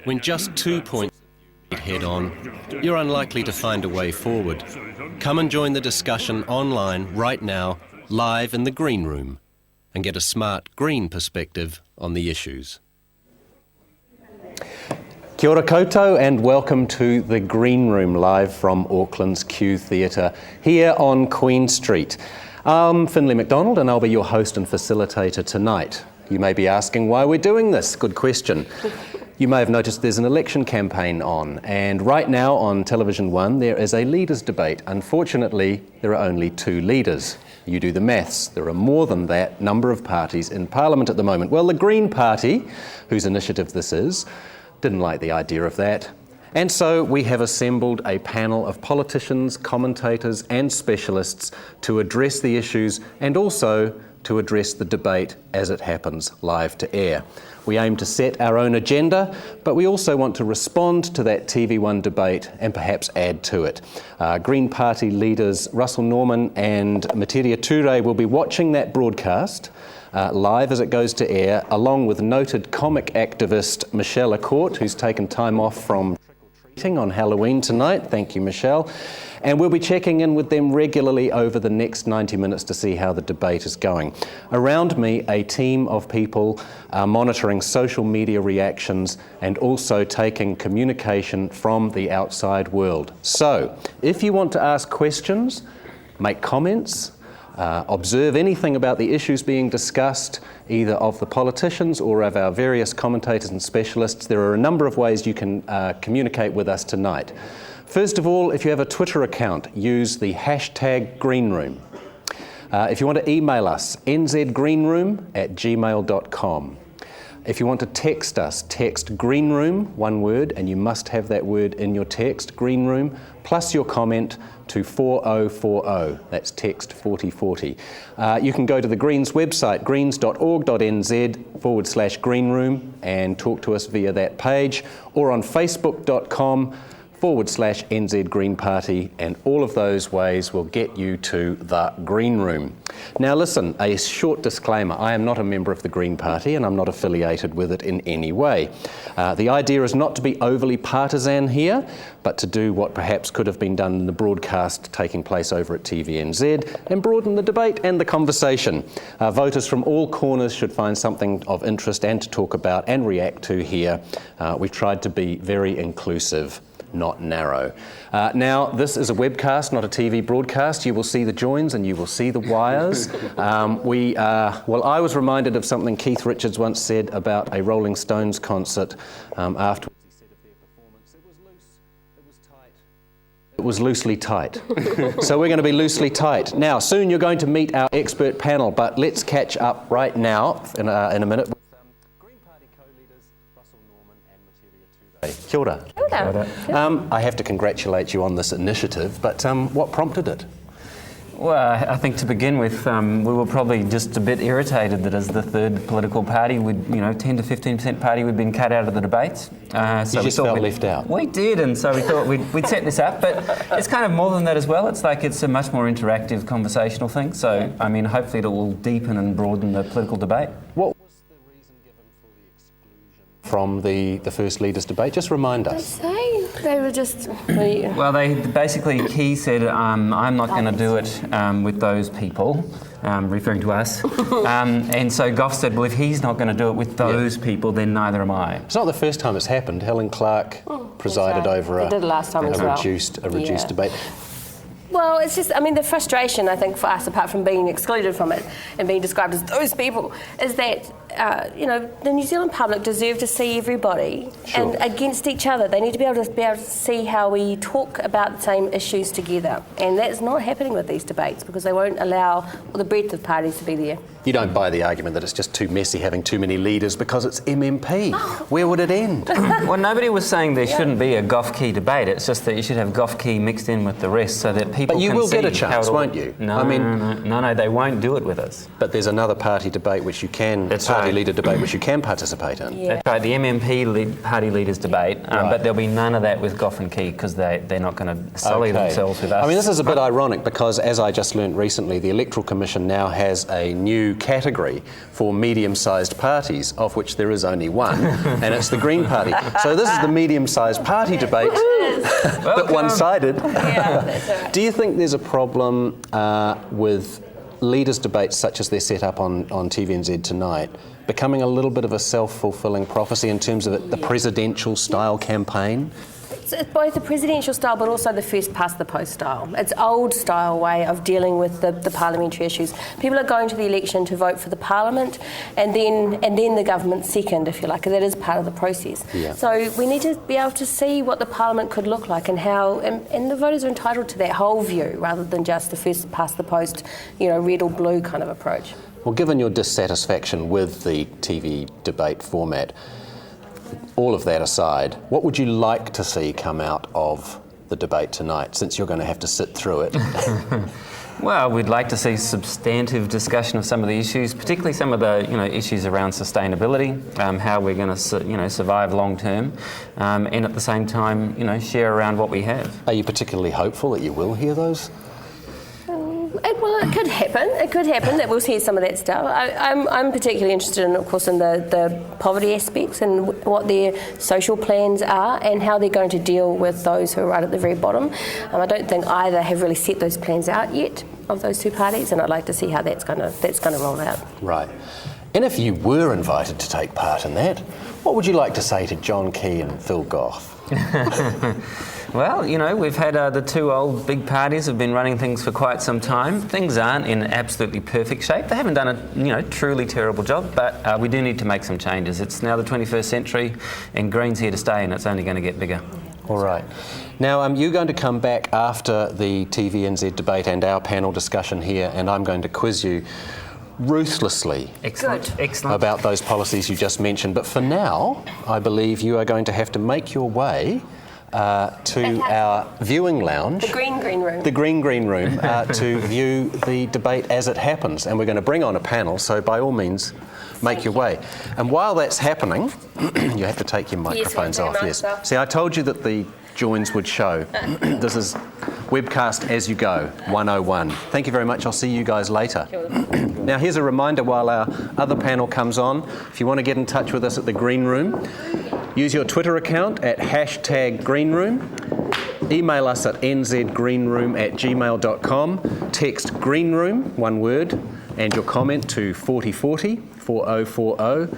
When just 2 points head on, you're unlikely to find a way forward. Come and join the discussion online right now, live in the Green Room, and get a smart green perspective on the issues. Kia ora koutou and welcome to the Green Room, live from Auckland's Q Theatre here on Queen Street. I'm Finlay McDonald and I'll be your host and facilitator tonight. You may be asking why we're doing this. Good question. You may have noticed there's an election campaign on, and right now on Television 1 there is a leaders' debate. Unfortunately, there are only 2 leaders. You do the maths. There are more than that number of parties in Parliament at the moment. Well, the Green Party, whose initiative this is, didn't like the idea of that. And so we have assembled a panel of politicians, commentators and specialists to address the issues and also to address the debate as it happens live to air. We aim to set our own agenda, but we also want to respond to that TV1 debate and perhaps add to it. Green Party leaders Russell Norman and Materia Ture will be watching that broadcast live as it goes to air, along with noted comic activist Michelle Accourt, who's taken time off from trick-or-treating on Halloween tonight. Thank you, Michelle. And we'll be checking in with them regularly over the next 90 minutes to see how the debate is going. Around me, a team of people are monitoring social media reactions and also taking communication from the outside world. So, if you want to ask questions, make comments, observe anything about the issues being discussed, either of the politicians or of our various commentators and specialists, there are a number of ways you can communicate with us tonight. First of all, if you have a Twitter account, use the hashtag Greenroom. If you want to email us, nzgreenroom@gmail.com. If you want to text us, text Greenroom, one word, and you must have that word in your text, Greenroom, plus your comment to 4040. That's text 4040. You can go to the Greens website, greens.org.nz/Greenroom, and talk to us via that page, or on facebook.com/NZ Green Party, and all of those ways will get you to the Green Room. Now listen, a short disclaimer. I am not a member of the Green Party and I'm not affiliated with it in any way. The idea is not to be overly partisan here, but to do what perhaps could have been done in the broadcast taking place over at TVNZ and broaden the debate and the conversation. Voters from all corners should find something of interest and to talk about and react to here. We've tried to be very inclusive, not narrow. Now, this is a webcast, not a TV broadcast. You will see the joins and you will see the wires. Well, I was reminded of something Keith Richards once said about a Rolling Stones concert afterwards. He said of their performance, it was loose, it was tight. It was loosely tight. So we're going to be loosely tight. Now, soon you're going to meet our expert panel, but let's catch up right now in a minute. Kia ora. Kia ora. I have to congratulate you on this initiative, but what prompted it? Well, I think to begin with, we were probably just a bit irritated that as the third political party, 10 to 15% party, we'd been cut out of the debates. So you just felt left out? We did, and so we thought we'd set this up, but it's kind of more than that as well. It's a much more interactive conversational thing, so I mean, hopefully it will deepen and broaden the political debate. What was the reason given for the exclusion from the first leaders' debate? Just remind us. They were just... Well, they basically, Key said, I'm not going to do it with those people, referring to us. And so Gough said, well, if he's not going to do it with those people, then neither am I. It's not the first time it's happened. Helen Clark presided over a reduced debate. Well, it's just, I mean, the frustration, I think, for us, apart from being excluded from it and being described as those people, is that, the New Zealand public deserve to see everybody and against each other. They need to be able to see how we talk about the same issues together. And that's not happening with these debates because they won't allow the breadth of parties to be there. You don't buy the argument that it's just too messy having too many leaders because it's MMP. Where would it end? Well, nobody was saying there shouldn't be a Gough-Key debate. It's just that you should have Gough-Key mixed in with the rest so that people people But you can will get a see how chance, it'll- won't you? No, I mean- no, they won't do it with us. But there's another party debate which you can, That's party right. leader debate which you can participate in. Yeah. That's right, the MMP party leaders debate, Right. but there'll be none of that with Gough and Key because they're not going to sully Okay. themselves with us. I mean, this is a bit ironic because, as I just learnt recently, the Electoral Commission now has a new category for medium-sized parties, of which there is only one, and it's the Green Party. So this is the medium-sized party debate, but one-sided. Yeah, that's all right. Do you think there's a problem with leaders' debates such as they're set up on TVNZ tonight becoming a little bit of a self-fulfilling prophecy in terms of the presidential-style campaign? It's both the presidential style but also the first past the post style. It's old style way of dealing with the parliamentary issues. People are going to the election to vote for the parliament and then the government second, if you like, and that is part of the process. Yeah. So we need to be able to see what the parliament could look like and how, and the voters are entitled to that whole view rather than just the first past the post, red or blue kind of approach. Well, given your dissatisfaction with the TV debate format, all of that aside, what would you like to see come out of the debate tonight, since you're going to have to sit through it? Well, we'd like to see substantive discussion of some of the issues, particularly some of the issues around sustainability, how we're going to survive long term, and at the same time share around what we have. Are you particularly hopeful that you will hear those? It could happen. It could happen that we'll see some of that stuff. I'm particularly interested in, of course, in the poverty aspects and what their social plans are and how they're going to deal with those who are right at the very bottom. I don't think either have really set those plans out yet of those two parties, and I'd like to see how that's going to roll out. Right. And if you were invited to take part in that, what would you like to say to John Key and Phil Gough? Well, we've had the two old big parties have been running things for quite some time. Things aren't in absolutely perfect shape. They haven't done a truly terrible job, but we do need to make some changes. It's now the 21st century, and Green's here to stay, and it's only going to get bigger. All right. Now, you're going to come back after the TVNZ debate and our panel discussion here, and I'm going to quiz you ruthlessly Excellent. about those policies you just mentioned. But for now, I believe you are going to have to make your way to our viewing lounge. The green room. The green room to view the debate as it happens. And we're going to bring on a panel, so by all means, make your way. And while that's happening, you have to take your microphones off. Yes. See, I told you that the joins would show. This is webcast as you go, 101. Thank you very much. I'll see you guys later. Now, here's a reminder while our other panel comes on. If you want to get in touch with us at the Green Room, use your Twitter account at #greenroom. Email us at nzgreenroom@gmail.com. Text greenroom, one word, and your comment to 4040 4040.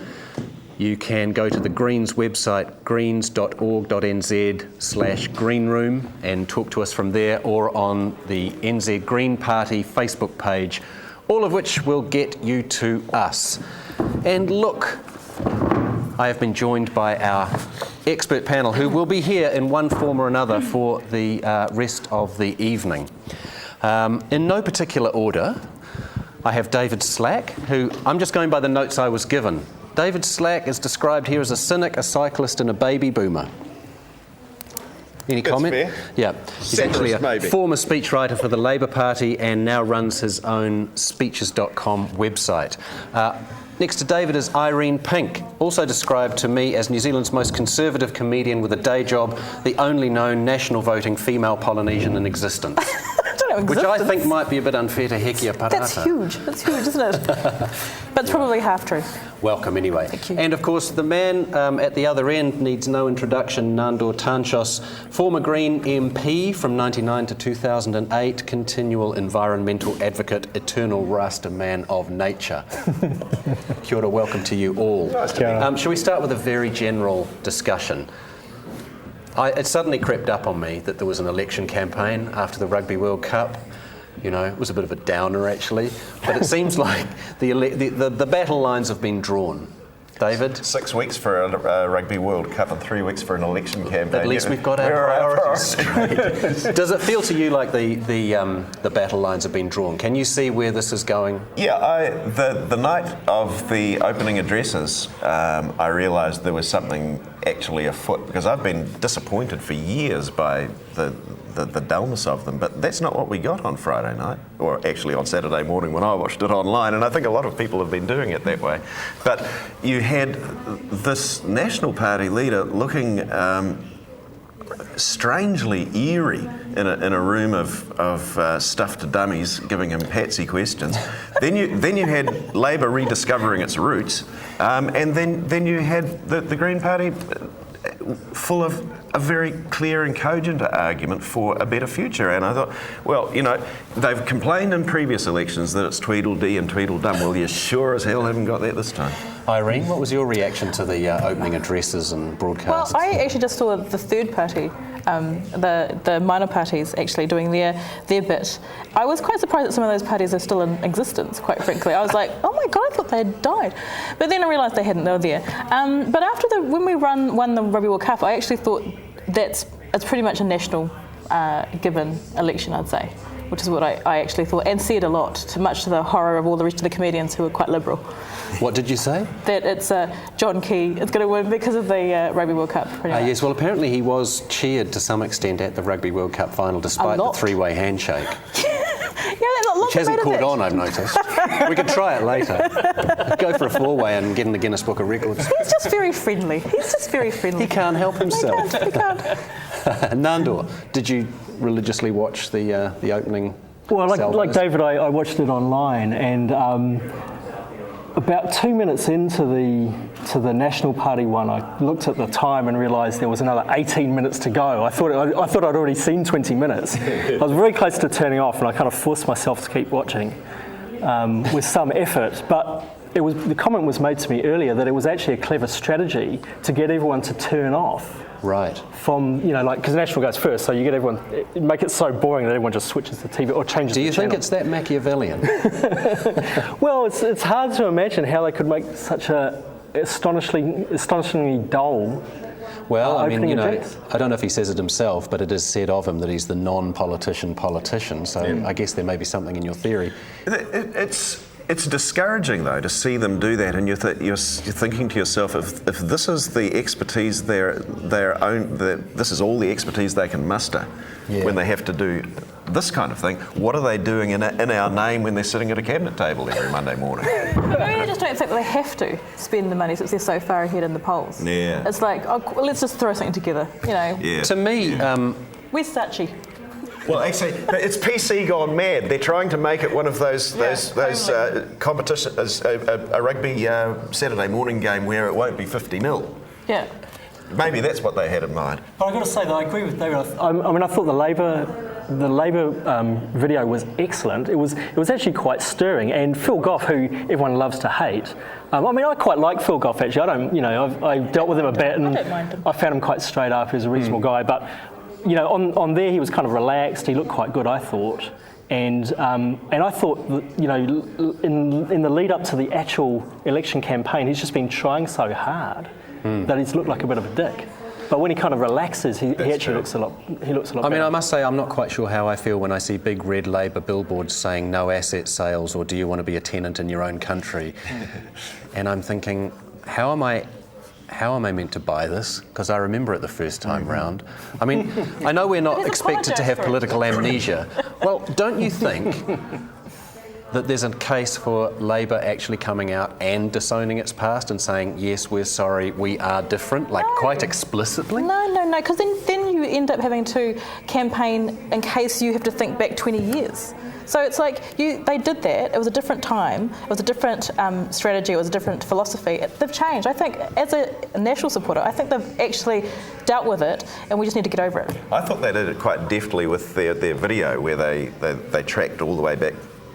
You can go to the Greens website, greens.org.nz/greenroom, and talk to us from there, or on the NZ Green Party Facebook page, all of which will get you to us. And look, I have been joined by our expert panel, who will be here in one form or another for the rest of the evening. In no particular order, I have David Slack, who I'm just going by the notes I was given. David Slack is described here as a cynic, a cyclist, and a baby boomer. Any comment? Fair. Yeah. He's actually a maybe. former speechwriter for the Labour Party and now runs his own speeches.com website. Next to David is Irene Pink, also described to me as New Zealand's most conservative comedian with a day job, the only known national voting female Polynesian in existence. Which I think might be a bit unfair to Hekia Parata. That's huge, isn't it? But it's probably half true. Welcome anyway. Thank you. And of course the man at the other end needs no introduction, Nandor Tanchos, former Green MP from 1999 to 2008, continual environmental advocate, eternal Rasta man of nature. Kia ora, welcome to you all. Nice to meet you. Shall we start with a very general discussion? It suddenly crept up on me that there was an election campaign after the Rugby World Cup. It was a bit of a downer actually, but it seems like the battle lines have been drawn. David? 6 weeks for a Rugby World Cup and 3 weeks for an election campaign. At least we've got our priorities straight. Does it feel to you like the battle lines have been drawn? Can you see where this is going? Yeah, the night of the opening addresses, I realised there was something actually afoot, because I've been disappointed for years by the the dullness of them. But that's not what we got on Friday night, or actually on Saturday morning when I watched it online, and I think a lot of people have been doing it that way. But you had this National Party leader looking strangely eerie in a room of stuffed dummies giving him patsy questions. Then you had Labor rediscovering its roots, and then you had the Green Party full of a very clear and cogent argument for a better future. And I thought, well, you know, they've complained in previous elections that it's Tweedledee and Tweedledum. Well, you sure as hell haven't got that this time. Irene, what was your reaction to the opening addresses and broadcasts? Well, I actually just saw the third party, the minor parties actually doing their bit. I was quite surprised that some of those parties are still in existence, quite frankly. I was like, oh my God, I thought they had died. But then I realised they hadn't, they were there. But after when we won the Rugby World Cup, I actually thought it's pretty much a national given election, I'd say, which is what I actually thought, and said a lot, much to the horror of all the rest of the comedians who were quite liberal. What did you say? That it's John Key is going to win because of the Rugby World Cup. Yes, well, apparently he was cheered to some extent at the Rugby World Cup final, despite the three-way handshake. Which hasn't caught on, I've noticed. We could try it later. Go for a four-way and get in the Guinness Book of Records. He's just very friendly. He can't help himself. He can't. Nandor, did you religiously watch the opening? Well, like David, I watched it online, and about 2 minutes into the National Party one, I looked at the time and realised there was another 18 minutes to go. I thought I'd already seen 20 minutes. I was very close to turning off, and I kind of forced myself to keep watching with some effort. But the comment was made to me earlier that it was actually a clever strategy to get everyone to turn off. Right. From, because National goes first, so you get everyone, make it so boring that everyone just switches the TV or changes the channel. Do you think it's that Machiavellian? Well, it's hard to imagine how they could make such a astonishingly dull. Well, I mean, I don't know if he says it himself, but it is said of him that he's the non-politician politician, so I guess there may be something in your theory. It's discouraging, though, to see them do that, and you're thinking to yourself, if this is the expertise this is all the expertise they can muster when they have to do this kind of thing, what are they doing in our name when they're sitting at a cabinet table every Monday morning? Maybe I just don't think they have to spend the money since they're so far ahead in the polls. Yeah. It's like, let's just throw something together, Yeah. To me... Where's Saatchi? Well, actually, it's PC gone mad. They're trying to make it one of those competitions, a rugby Saturday morning game where it won't be 50-0. Yeah. Maybe that's what they had in mind. But I've got to say that I agree with David. I mean, I thought the Labor video was excellent. It was actually quite stirring. And Phil Goff, who everyone loves to hate, I mean, I quite like Phil Goff actually. I don't, I've dealt with him a bit, and I don't mind him. I found him quite straight up. He's a reasonable guy, but on there he was kind of relaxed. He looked quite good, I thought. And I thought that, in the lead up to the actual election campaign, he's just been trying so hard that he's looked like a bit of a dick. But when he kind of relaxes, he actually looks a lot. He looks a lot. I mean, better. I must say, I'm not quite sure how I feel when I see big red Labor billboards saying no asset sales or do you want to be a tenant in your own country, and I'm thinking, how am I meant to buy this? Because I remember it the first time round. I mean, I know we're not expected to have political amnesia. Well, don't you think that there's a case for Labor actually coming out and disowning its past and saying, yes, we're sorry, we are different, quite explicitly? No, because then you end up having to campaign in case you have to think back 20 years. So it's like they did that. It was a different time. It was a different strategy. It was a different philosophy. They've changed. I think as a national supporter, I think they've actually dealt with it, and we just need to get over it. I thought they did it quite deftly with their video, where they tracked all the way back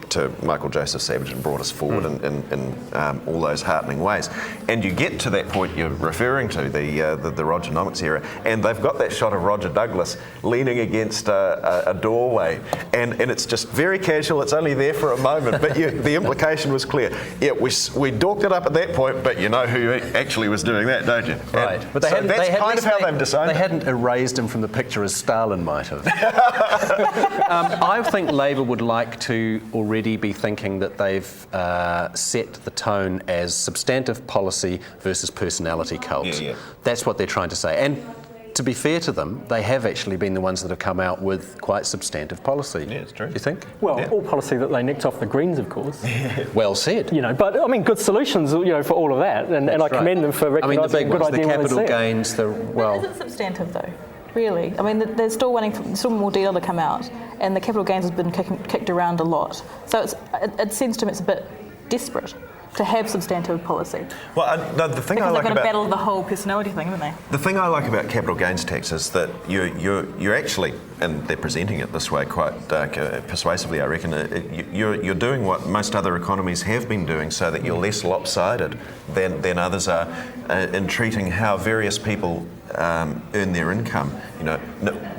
to Michael Joseph Savage and brought us forward in all those heartening ways. And you get to that point you're referring to, the Rogernomics era, and they've got that shot of Roger Douglas leaning against a doorway, and it's just very casual. It's only there for a moment, but the implication was clear. Yeah, we dorked it up at that point, but you know who actually was doing that, don't you? Right. But that's kind of how they've disowned it. They hadn't erased him from the picture as Stalin might have. I think Labor would like to already be thinking that they've set the tone as substantive policy versus personality cult. Yeah. That's what they're trying to say. And to be fair to them, they have actually been the ones that have come out with quite substantive policy. Yeah, it's true. You think? Well, all policy that they nicked off the Greens, of course. Well said. You know, but I mean, good solutions, you know, for all of that, and I commend them for recognising the big a good ones, idea the when they capital see it. gains, Is it substantive though? Really? I mean, there's still more data to come out, and the capital gains has been kicked around a lot. So it seems to me it's a bit desperate to have substantive policy. Well, no, the thing I Because like they're going to about battle the whole personality thing, haven't they? the thing I like about capital gains tax is that you're actually, and they're presenting it this way quite persuasively, I reckon. You're doing what most other economies have been doing, so that you're less lopsided than others are in treating how various people earn their income. You know,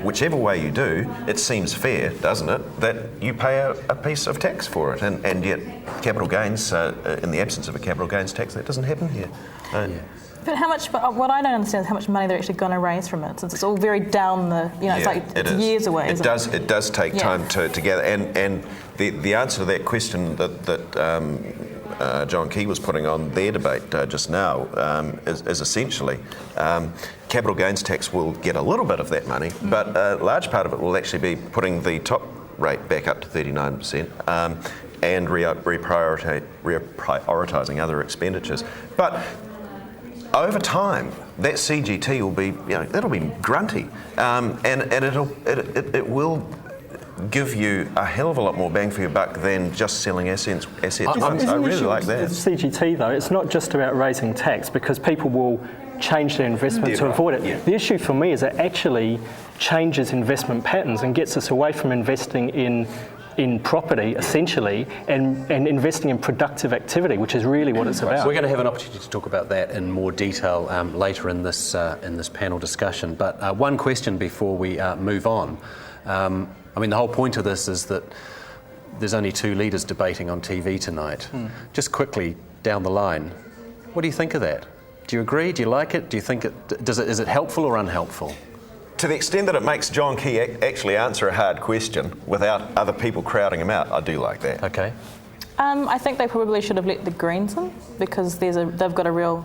whichever way you do, it seems fair, doesn't it, that you pay a piece of tax for it, and yet capital gains, in the absence of a capital gains tax, that doesn't happen here. But how much? But what I don't understand is how much money they're actually going to raise from it, since it's all very down the. You know, it's years away. It does take time to gather, and the answer to that question that John Key was putting on their debate just now is essentially capital gains tax will get a little bit of that money, but a large part of it will actually be putting the top rate back up to 39%. And reprioritising other expenditures. But over time, that CGT will be, that'll be grunty, and it will give you a hell of a lot more bang for your buck than just selling assets. I really like that. CGT though, it's not just about raising tax, because people will change their investment to avoid it. Yeah. The issue for me is it actually changes investment patterns and gets us away from investing in property, essentially, and investing in productive activity, which is really what it's about. We're going to have an opportunity to talk about that in more detail later in this panel discussion. But one question before we move on. I mean, the whole point of this is that there's only two leaders debating on TV tonight. Just quickly down the line, what do you think of that? Do you agree? Do you like it? Do you think is it helpful or unhelpful? To the extent that it makes John Key actually answer a hard question without other people crowding him out, I do like that. Okay. I think they probably should have let the Greens in, because they've got a real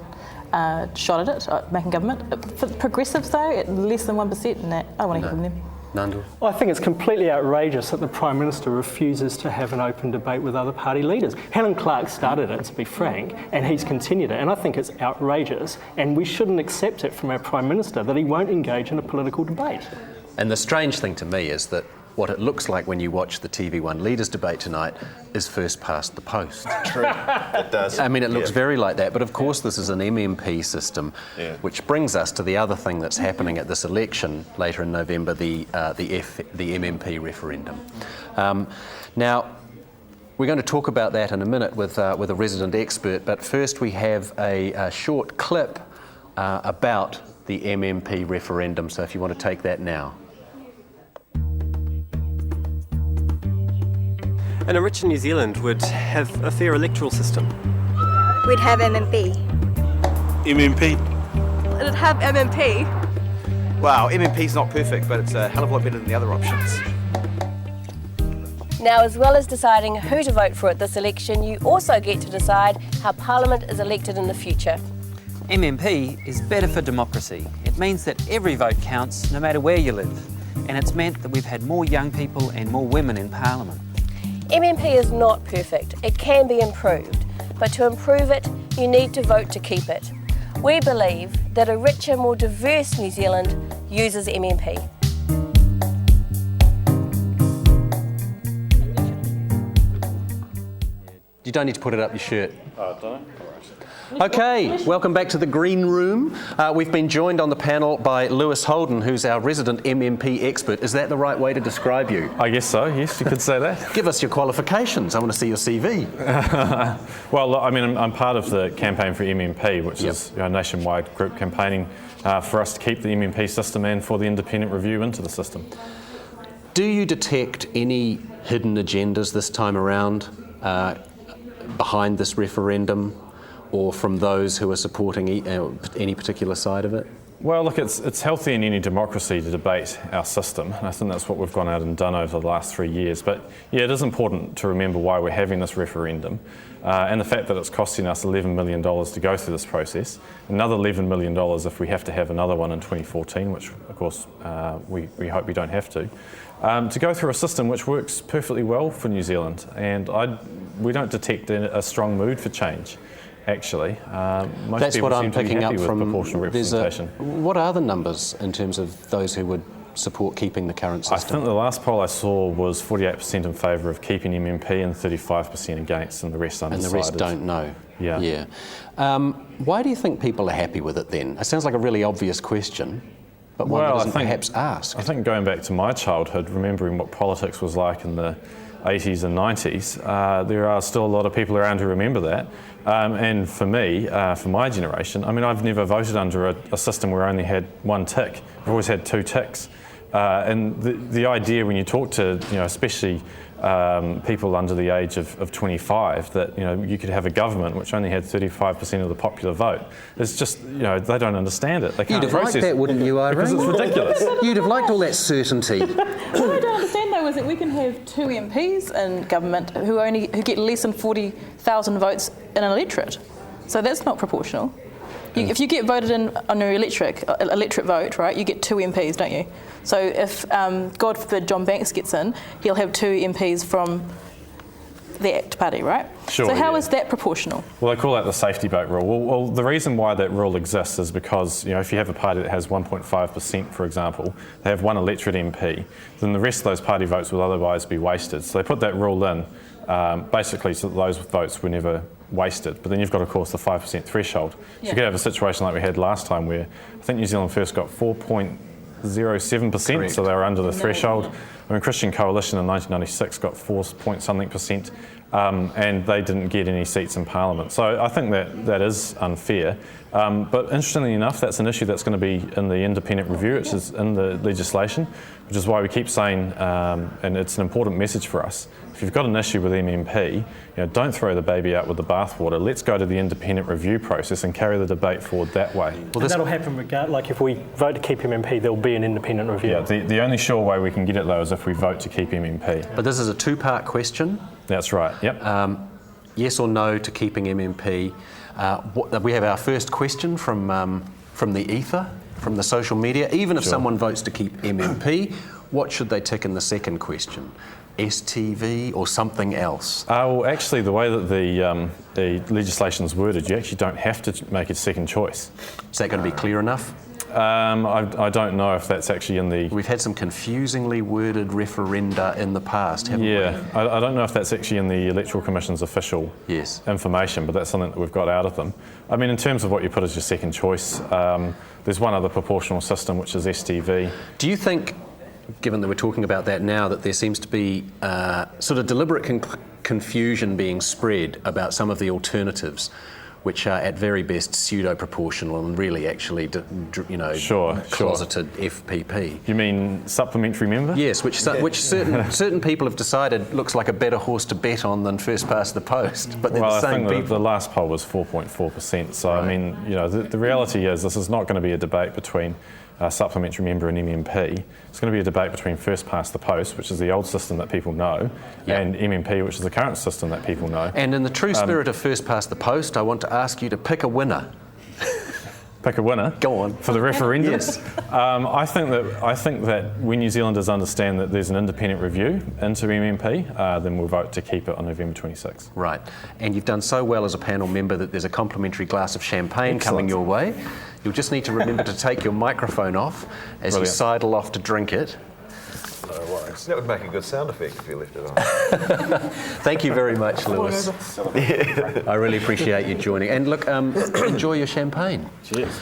shot at it, making government. For progressives though, at less than 1%, I don't want to hear from them. Nandul? I think it's completely outrageous that the Prime Minister refuses to have an open debate with other party leaders. Helen Clark started it, to be frank, and he's continued it, and I think it's outrageous, and we shouldn't accept it from our Prime Minister that he won't engage in a political debate. And the strange thing to me is that what it looks like when you watch the TV1 leaders debate tonight is first past the post. True, it does. I mean, it looks very like that, but of course this is an MMP system, which brings us to the other thing that's happening at this election later in November, the MMP referendum. Now, we're going to talk about that in a minute with a resident expert, but first we have a short clip about the MMP referendum, so if you want to take that now. And a richer New Zealand would have a fair electoral system. We'd have MMP. MMP? It'd have MMP. Wow, MMP's not perfect, but it's a hell of a lot better than the other options. Now, as well as deciding who to vote for at this election, you also get to decide how Parliament is elected in the future. MMP is better for democracy. It means that every vote counts, no matter where you live. And it's meant that we've had more young people and more women in Parliament. MMP is not perfect. It can be improved. But to improve it, you need to vote to keep it. We believe that a richer, more diverse New Zealand uses MMP. You don't need to put it up your shirt. Oh, don't I? Okay, welcome back to the Green Room. We've been joined on the panel by Lewis Holden, who's our resident MMP expert. Is that the right way to describe you? I guess so, yes, you could say that. Give us your qualifications. I want to see your CV. Well, I mean, I'm part of the campaign for MMP, which is a nationwide group campaigning for us to keep the MMP system and for the independent review into the system. Do you detect any hidden agendas this time around behind this referendum, or from those who are supporting any particular side of it? Well, look, it's healthy in any democracy to debate our system. And I think that's what we've gone out and done over the last 3 years. But yeah, it is important to remember why we're having this referendum and the fact that it's costing us $11 million to go through this process. Another $11 million if we have to have another one in 2014, which of course we hope we don't have to go through a system which works perfectly well for New Zealand. And we don't detect a strong mood for change. Actually, most That's people what seem I'm to be picking happy up with from. proportional representation. What are the numbers in terms of those who would support keeping the current I system? think the last poll I saw was 48% in favour of keeping MMP and 35% against, and the rest undecided. And the rest don't know. Yeah. Yeah. Why do you think people are happy with it then? It sounds like a really obvious question, but one that isn't perhaps asked. I think going back to my childhood, remembering what politics was like in the 80s and 90s, there are still a lot of people around who remember that. And for me, for my generation, I mean, I've never voted under a system where I only had one tick. I've always had two ticks. And the idea when you talk to, especially people under the age of 25, that you could have a government which only had 35% of the popular vote. It's just they don't understand it. They can't You'd have liked process that, wouldn't you, Irene? because it's ridiculous. You'd have liked all that certainty. What I don't understand though is that we can have two MPs in government who get less than 40,000 votes in an electorate. So that's not proportional. If you get voted in on your electorate vote, right, you get two MPs, don't you? So if, God forbid, John Banks gets in, he'll have two MPs from the ACT party, right? Sure, so how yeah. is that proportional? Well, they call that the safety vote rule. Well, the reason why that rule exists is because, if you have a party that has 1.5%, for example, they have one electorate MP, then the rest of those party votes will otherwise be wasted. So they put that rule in basically so that those votes were never wasted. But then you've got, of course, the 5% threshold. So you could have a situation like we had last time where I think New Zealand First got 4.07%, so they were under the threshold. I mean, Christian Coalition in 1996 got 4-point-something%, and they didn't get any seats in Parliament. So I think that is unfair. But interestingly enough, that's an issue that's going to be in the independent review, which is in the legislation, which is why we keep saying, and it's an important message for us, if you've got an issue with MMP, don't throw the baby out with the bathwater. Let's go to the independent review process and carry the debate forward that way. Well, that'll happen like if we vote to keep MMP, there'll be an independent review. Yeah, the only sure way we can get it though is if we vote to keep MMP. But this is a two-part question. That's right, yep. Yes or no to keeping MMP. We have our first question from the ether, from the social media. Even if someone votes to keep MMP, what should they tick in the second question? STV or something else? Well, actually, the way that the legislation is worded, you actually don't have to make a second choice. Is that going to be clear enough? I don't know if that's actually in the... We've had some confusingly worded referenda in the past, haven't we? Yeah, I don't know if that's actually in the Electoral Commission's official information, but that's something that we've got out of them. I mean, in terms of what you put as your second choice, there's one other proportional system, which is STV. Do you think, given that we're talking about that now, that there seems to be sort of deliberate confusion being spread about some of the alternatives, which are at very best pseudo-proportional and really actually, closeted FPP? You mean supplementary member? Yes, which certain people have decided looks like a better horse to bet on than first past the post. But they're the same people. I think the last poll was 4.4%. So right. I mean, the reality is this is not going to be a debate between supplementary member and MMP. It's going to be a debate between first past the post, which is the old system that people know, and MMP, which is the current system that people know. And in the true spirit of first past the post, I want to ask you to pick a winner. Pick a winner? Go on. For the referendum? Yes. I think that when New Zealanders understand that there's an independent review into MMP, then we'll vote to keep it on November 26th. Right. And you've done so well as a panel member that there's a complimentary glass of champagne coming your way. You'll just need to remember to take your microphone off as you sidle off to drink it. No worries. That would make a good sound effect if you left it on. Thank you very much, Lewis. I really appreciate you joining. And look, enjoy your champagne. Cheers.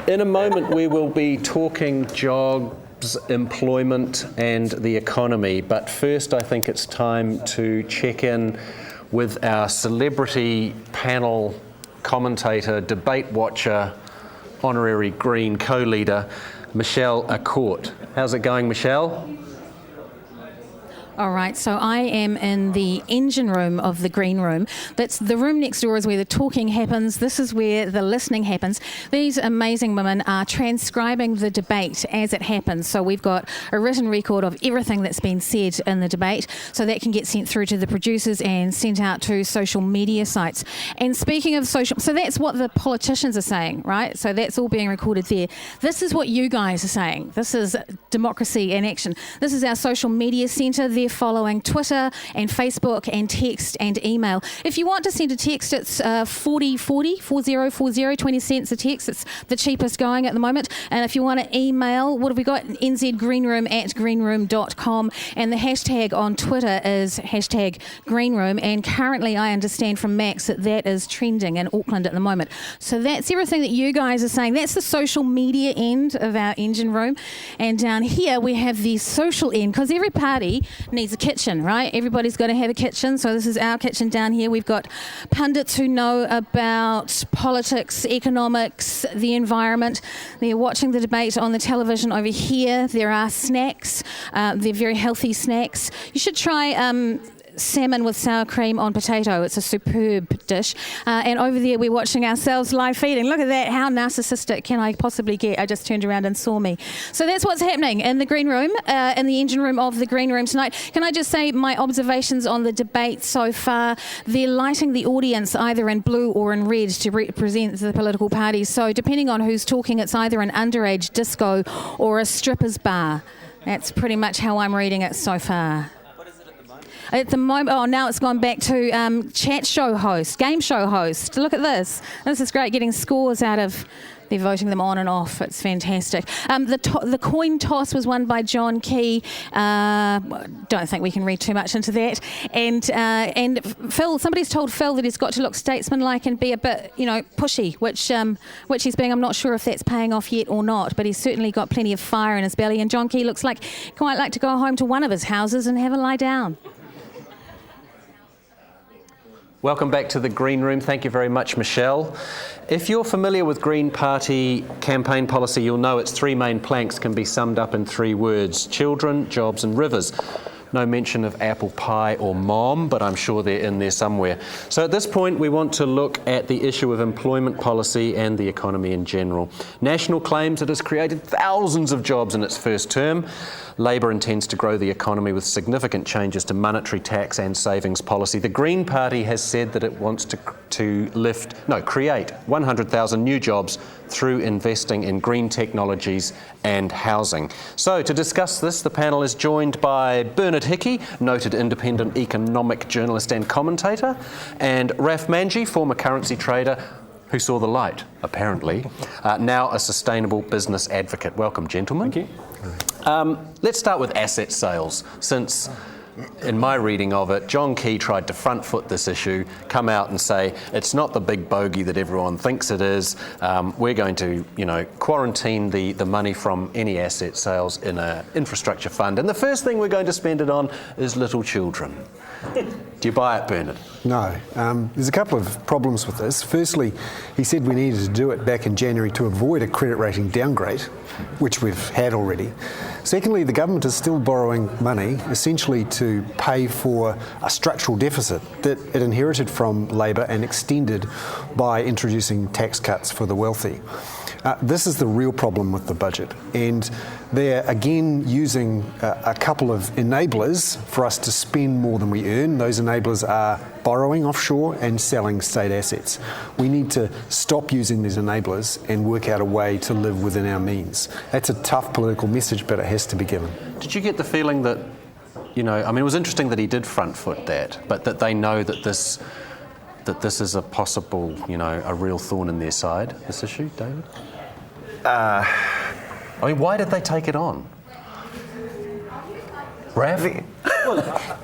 In a moment, we will be talking jobs, employment, and the economy. But first, I think it's time to check in with our celebrity panel commentator, debate watcher, honorary Green co-leader, Michelle Accourt. How's it going, Michelle? All right, so I am in the engine room of the green room. That's the room next door is where the talking happens. This is where the listening happens. These amazing women are transcribing the debate as it happens. So we've got a written record of everything that's been said in the debate, so that can get sent through to the producers and sent out to social media sites. And speaking of social, so that's what the politicians are saying, right? So that's all being recorded there. This is what you guys are saying. This is democracy in action. This is our social media centre. They're following Twitter and Facebook and text and email. If you want to send a text, it's 4040, 20 cents a text. It's the cheapest going at the moment. And if you want to email, what have we got? nzgreenroom@greenroom.com. And the hashtag on Twitter is hashtag greenroom. And currently I understand from Max that is trending in Auckland at the moment. So that's everything that you guys are saying. That's the social media end of our engine room. And down here we have the social end, because every party needs a kitchen, right? Everybody's got to have a kitchen. So this is our kitchen down here. We've got pundits who know about politics, economics, the environment. They're watching the debate on the television over here. There are snacks. They're very healthy snacks. You should try salmon with sour cream on potato. It's a superb dish. And over there we're watching ourselves live feeding. Look at that. How narcissistic can I possibly get? I just turned around and saw me. So that's what's happening in the green room, in the engine room of the green room tonight. Can I just say my observations on the debate so far? They're lighting the audience either in blue or in red to represent the political parties. So depending on who's talking, it's either an underage disco or a stripper's bar. That's pretty much how I'm reading it so far. At the moment, oh, now it's gone back to chat show host, game show host. Look at this. This is great, getting scores out of, they're voting them on and off. It's fantastic. The coin toss was won by John Key. Don't think we can read too much into that. And Phil, somebody's told Phil that he's got to look statesmanlike and be a bit, pushy, which he's being. I'm not sure if that's paying off yet or not, but he's certainly got plenty of fire in his belly. And John Key looks like he quite like to go home to one of his houses and have a lie down. Welcome back to the Green Room. Thank you very much, Michelle. If you're familiar with Green Party campaign policy, you'll know its three main planks can be summed up in three words: children, jobs and rivers. No mention of apple pie or mom, but I'm sure they're in there somewhere. So at this point, we want to look at the issue of employment policy and the economy in general. National claims it has created thousands of jobs in its first term. Labor intends to grow the economy with significant changes to monetary tax and savings policy. The Green Party has said that it wants to create 100,000 new jobs through investing in green technologies and housing. So to discuss this, the panel is joined by Bernard Hickey, noted independent economic journalist and commentator, and Raf Manji, former currency trader who saw the light, apparently, now a sustainable business advocate. Welcome, gentlemen. Thank you. Let's start with asset sales, since in my reading of it, John Key tried to front foot this issue, come out and say, it's not the big bogey that everyone thinks it is. We're going to, quarantine the money from any asset sales in an infrastructure fund. And the first thing we're going to spend it on is little children. Do you buy it, Bernard? No. There's a couple of problems with this. Firstly, he said we needed to do it back in January to avoid a credit rating downgrade, which we've had already. Secondly, the government is still borrowing money, essentially to pay for a structural deficit that it inherited from Labor and extended by introducing tax cuts for the wealthy. This is the real problem with the budget, and they're again using a couple of enablers for us to spend more than we earn. Those enablers are borrowing offshore and selling state assets. We need to stop using these enablers and work out a way to live within our means. That's a tough political message, but it has to be given. Did you get the feeling that, it was interesting that he did front foot that, but that they know that this is a possible, a real thorn in their side, this issue, David? Why did they take it on? Ravi?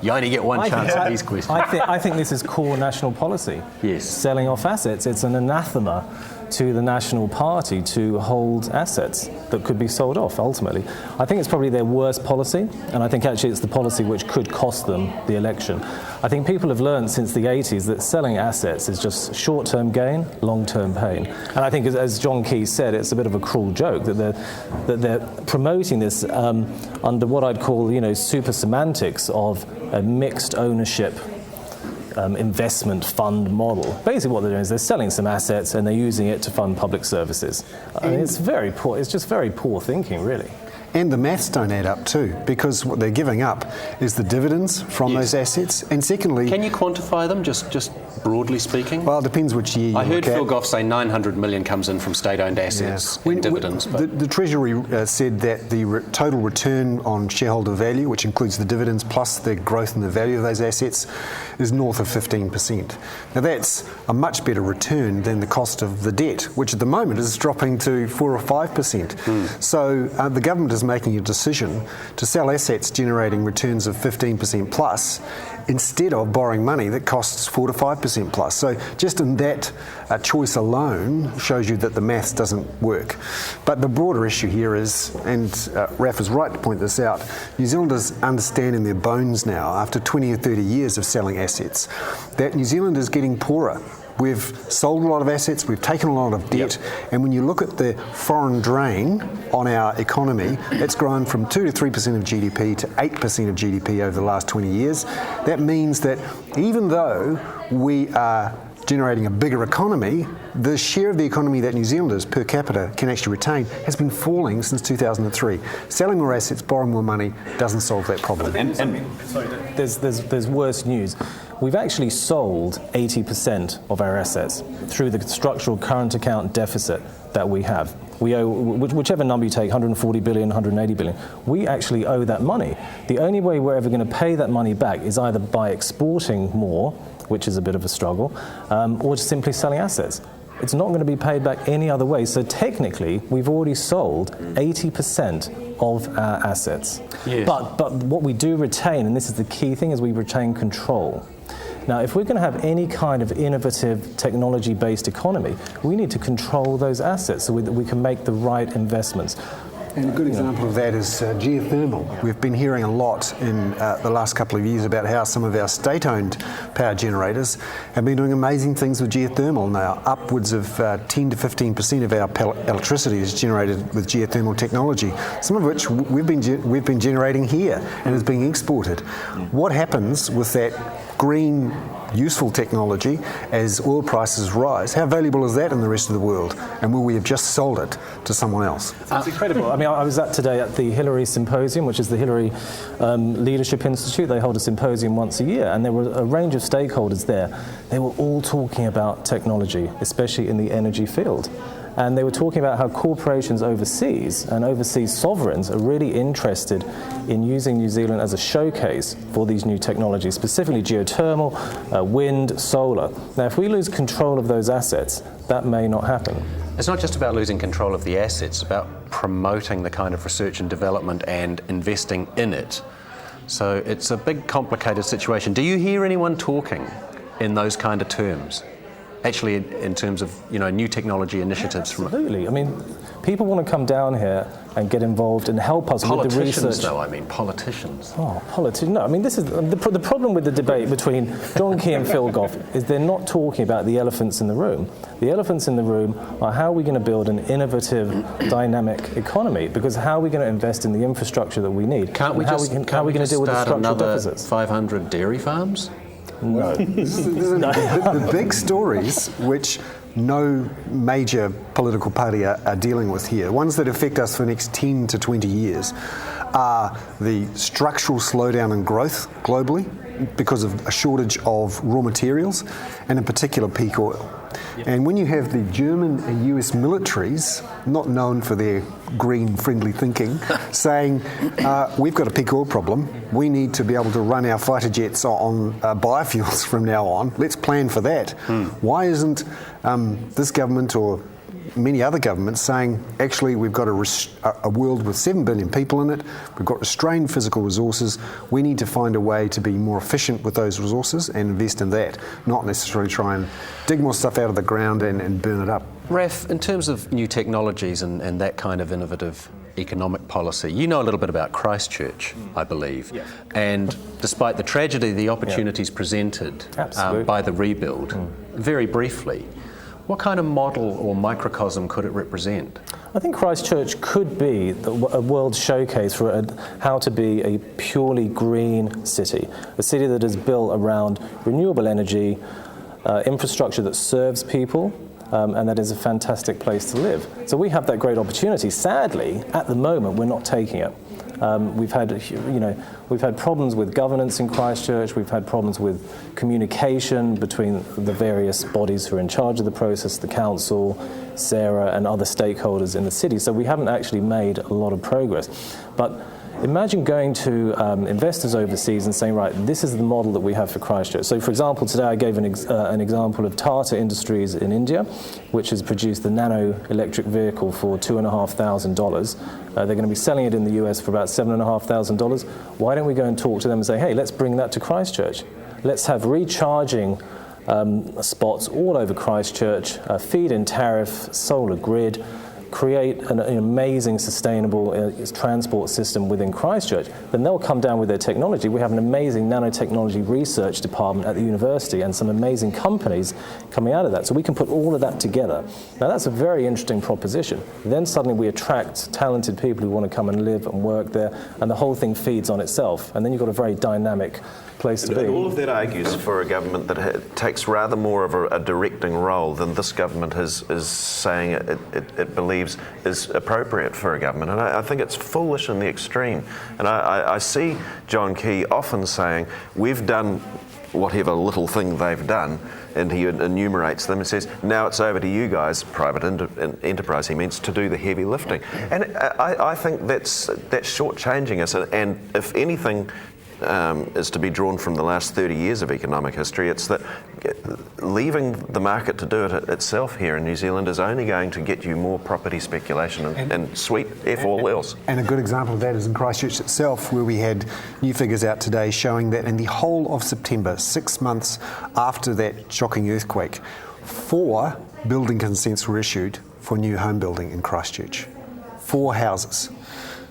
You only get one chance at these questions. I think this is core national policy. Yes. Selling off assets. It's an anathema to the National Party to hold assets that could be sold off ultimately. I think it's probably their worst policy, and I think actually it's the policy which could cost them the election. I think people have learned since the 80s that selling assets is just short-term gain, long-term pain. And I think, as John Key said, it's a bit of a cruel joke that they're promoting this under what I'd call, super semantics of a mixed ownership investment fund model. Basically what they're doing is they're selling some assets and they're using it to fund public services. I mean, it's very poor. It's just very poor thinking, really. And the maths don't add up too, because what they're giving up is the dividends from those assets. And secondly... Can you quantify them, just broadly speaking? Well, it depends which year you I heard look at. Phil Goff say 900 million comes in from state-owned assets in dividends. The Treasury said that the total return on shareholder value, which includes the dividends plus the growth in the value of those assets, is north of 15%. Now that's a much better return than the cost of the debt, which at the moment is dropping to 4 or 5%. So the government is making a decision to sell assets generating returns of 15% plus instead of borrowing money that costs 4 to 5% plus. So just in that choice alone shows you that the maths doesn't work. But the broader issue here is, and Raf is right to point this out, New Zealanders understand in their bones now, after 20 or 30 years of selling assets, that New Zealand is getting poorer. We've sold a lot of assets, we've taken a lot of debt, and when you look at the foreign drain on our economy, it's grown from 2 to 3% of GDP to 8% of GDP over the last 20 years. That means that even though we are generating a bigger economy, the share of the economy that New Zealanders per capita can actually retain has been falling since 2003. Selling more assets, borrowing more money doesn't solve that problem. There's worse news. We've actually sold 80% of our assets through the structural current account deficit that we have. We owe, whichever number you take, 140 billion, 180 billion, we actually owe that money. The only way we're ever going to pay that money back is either by exporting more, which is a bit of a struggle, or just simply selling assets. It's not going to be paid back any other way. So technically, we've already sold 80% of our assets. Yes. But what we do retain, and this is the key thing, is we retain control. Now, if we're going to have any kind of innovative technology-based economy, we need to control those assets so that we can make the right investments. And a good example of that is geothermal. We've been hearing a lot in the last couple of years about how some of our state-owned power generators have been doing amazing things with geothermal now. Upwards of 10 to 15% of our electricity is generated with geothermal technology, some of which we've been generating here and is being exported. What happens with that green, useful technology as oil prices rise? How valuable is that in the rest of the world? And will we have just sold it to someone else? It's incredible. I mean, I was today at the Hillary Symposium, which is the Hillary Leadership Institute. They hold a symposium once a year, and there were a range of stakeholders there. They were all talking about technology, especially in the energy field. And they were talking about how corporations overseas and overseas sovereigns are really interested in using New Zealand as a showcase for these new technologies, specifically geothermal, wind, solar. Now, if we lose control of those assets, that may not happen. It's not just about losing control of the assets, it's about promoting the kind of research and development and investing in it. So it's a big, complicated situation. Do you hear anyone talking in those kind of terms? Actually, in terms of new technology initiatives from absolutely. I mean, people want to come down here and get involved and help us with the research. Politicians. Oh, politicians. No, I mean, this is the problem with the debate between John Key and Phil Goff is they're not talking about the elephants in the room. The elephants in the room are how are we going to build an innovative, dynamic economy? Because how are we going to invest in the infrastructure that we need? How are we going to deal with the structural deficits? 500 dairy farms? No. The big stories which no major political party are dealing with here, ones that affect us for the next 10 to 20 years, are the structural slowdown in growth globally because of a shortage of raw materials, and in particular peak oil. And when you have the German and US militaries, not known for their green-friendly thinking, saying, we've got a peak oil problem, we need to be able to run our fighter jets on biofuels from now on, let's plan for that. Why isn't this government or many other governments saying, actually, we've got a world with 7 billion people in it, we've got restrained physical resources, we need to find a way to be more efficient with those resources and invest in that, not necessarily try and dig more stuff out of the ground and burn it up. Raf, in terms of new technologies and that kind of innovative economic policy, you know a little bit about Christchurch, I believe, and despite the tragedy, the opportunities presented by the rebuild, very briefly, what kind of model or microcosm could it represent? I think Christchurch could be a world showcase for how to be a purely green city, a city that is built around renewable energy, infrastructure that serves people, and that is a fantastic place to live. So we have that great opportunity. Sadly, at the moment, we're not taking it. We've had problems with governance in Christchurch. We've had problems with communication between the various bodies who are in charge of the process, the council, Sarah, and other stakeholders in the city. So we haven't actually made a lot of progress. But imagine going to investors overseas and saying, right, this is the model that we have for Christchurch. So, for example, today I gave an example of Tata Industries in India, which has produced the nano electric vehicle for $2,500. They're going to be selling it in the US for about $7,500. Why don't we go and talk to them and say, hey, let's bring that to Christchurch. Let's have recharging spots all over Christchurch, feed-in tariff, solar grid, create an amazing sustainable transport system within Christchurch, then they'll come down with their technology. We have an amazing nanotechnology research department at the university and some amazing companies coming out of that. So we can put all of that together. Now that's a very interesting proposition. Then suddenly we attract talented people who want to come and live and work there, and the whole thing feeds on itself. And then you've got a very dynamic place to be. All of that argues for a government that takes rather more of a directing role than this government is saying it believes is appropriate for a government. And I think it's foolish in the extreme. And I see John Key often saying, we've done whatever little thing they've done, and he enumerates them and says, now it's over to you guys, private enterprise, he means, to do the heavy lifting. And I think that's shortchanging us. And if anything is to be drawn from the last 30 years of economic history, it's that leaving the market to do it itself here in New Zealand is only going to get you more property speculation and sweet F all else. And a good example of that is in Christchurch itself, where we had new figures out today showing that in the whole of September, 6 months after that shocking earthquake, 4 building consents were issued for new home building in Christchurch. 4 houses.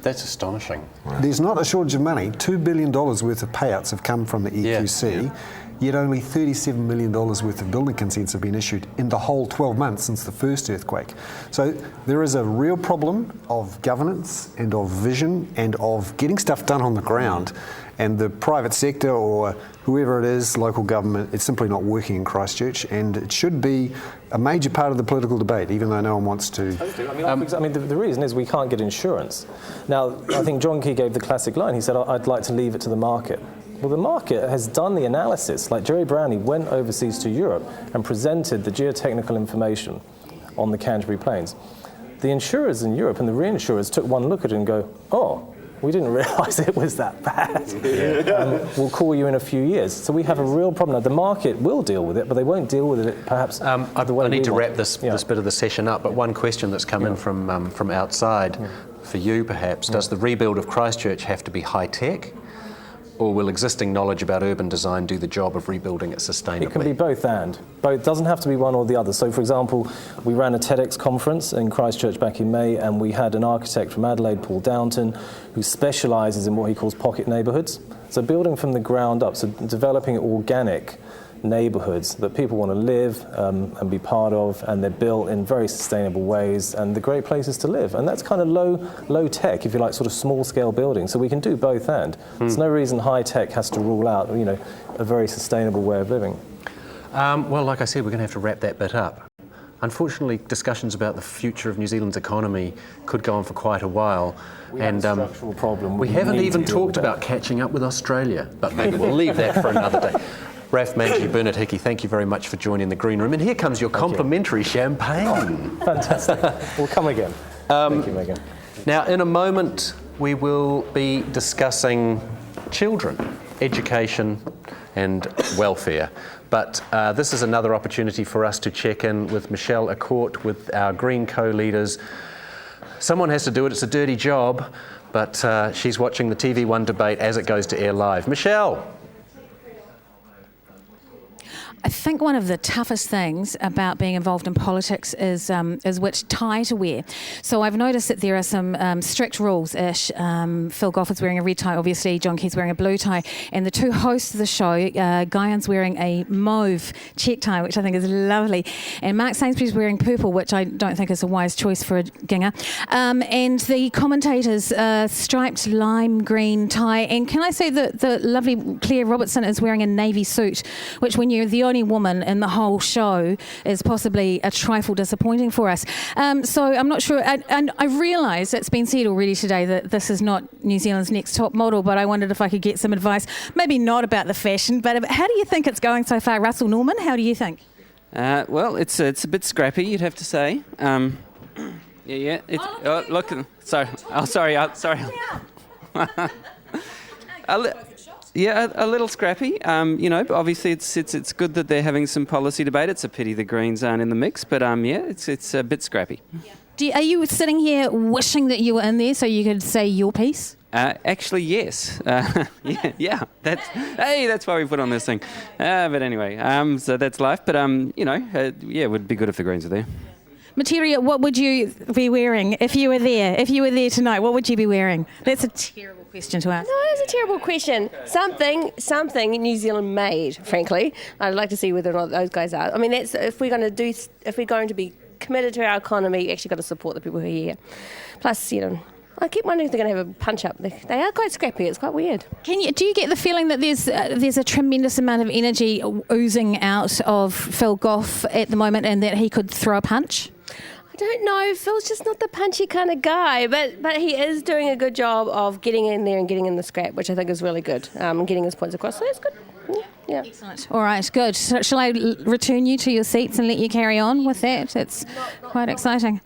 That's astonishing. There's not a shortage of money. $2 billion worth of payouts have come from the EQC, yet only $37 million worth of building consents have been issued in the whole 12 months since the first earthquake. So there is a real problem of governance and of vision and of getting stuff done on the ground. And the private sector or whoever it is, local government, it's simply not working in Christchurch, and it should be a major part of the political debate, even though no one wants to. The reason is we can't get insurance. Now, I think John Key gave the classic line. He said, I'd like to leave it to the market. Well, the market has done the analysis. Like Jerry Brownlee went overseas to Europe and presented the geotechnical information on the Canterbury Plains. The insurers in Europe and the reinsurers took one look at it and go, oh, we didn't realise it was that bad. We'll call you in a few years. So we have a real problem. Now, the market will deal with it, but they won't deal with it perhaps the way I need to want. wrap this bit of the session up, but one question that's come in from outside for you perhaps, does the rebuild of Christchurch have to be high-tech? Or will existing knowledge about urban design do the job of rebuilding it sustainably? It can be both and. Both doesn't have to be one or the other. So, for example, we ran a TEDx conference in Christchurch back in May, and we had an architect from Adelaide, Paul Downton, who specialises in what he calls pocket neighbourhoods. So building from the ground up, so developing organic neighbourhoods that people want to live and be part of, and they're built in very sustainable ways, and they're great places to live. And that's kind of low tech, if you like, sort of small scale building. So we can do both and. There's no reason high tech has to rule out, a very sustainable way of living. Well, like I said, we're going to have to wrap that bit up. Unfortunately, discussions about the future of New Zealand's economy could go on for quite a while. We have a structural problem. We haven't even talked about catching up with Australia, but maybe we'll leave that for another day. Raf Manji, Bernard Hickey, thank you very much for joining the Green Room. And here comes your complimentary champagne. Fantastic. We'll come again. Thank you, Megan. Now, in a moment, we will be discussing children, education and welfare. but this is another opportunity for us to check in with Michelle Accourt, with our Green co-leaders. Someone has to do it, it's a dirty job, but she's watching the TV1 debate as it goes to air live. Michelle. I think one of the toughest things about being involved in politics is which tie to wear. So I've noticed that there are some strict rules-ish. Phil Goff is wearing a red tie, obviously. John Key's wearing a blue tie. And the two hosts of the show, Guyan's wearing a mauve check tie, which I think is lovely. And Mark Sainsbury's wearing purple, which I don't think is a wise choice for a ginger. And the commentators, striped lime green tie. And can I say that the lovely Claire Robertson is wearing a navy suit, which when you're the only woman in the whole show is possibly a trifle disappointing for us. So I'm not sure, and I realise it's been said already today that this is not New Zealand's next top model, but I wondered if I could get some advice, maybe not about the fashion, but how do you think it's going so far? Russell Norman, how do you think? Well, it's a bit scrappy, you'd have to say. Yeah. Look, sorry. Yeah, a little scrappy. Obviously it's good that they're having some policy debate. It's a pity the Greens aren't in the mix, but it's a bit scrappy. Are you sitting here wishing that you were in there so you could say your piece? Actually, yes. Yeah. That's why we put on this thing. But anyway, so that's life. But it would be good if the Greens are there. Materia, what would you be wearing if you were there? If you were there tonight, what would you be wearing? That's a terrible question to ask. No, it is a terrible question. Something New Zealand made, frankly. I'd like to see whether or not those guys are. I mean, that's if we're going to be committed to our economy, you actually got to support the people who are here. Plus, I keep wondering if they're going to have a punch-up. They are quite scrappy. It's quite weird. Do you get the feeling that there's a tremendous amount of energy oozing out of Phil Goff at the moment and that he could throw a punch? I don't know. Phil's just not the punchy kind of guy, but he is doing a good job of getting in there and getting in the scrap, which I think is really good, and getting his points across. So that's good. Yeah. Excellent. All right, good. So shall I return you to your seats and let you carry on with that? It's quite exciting.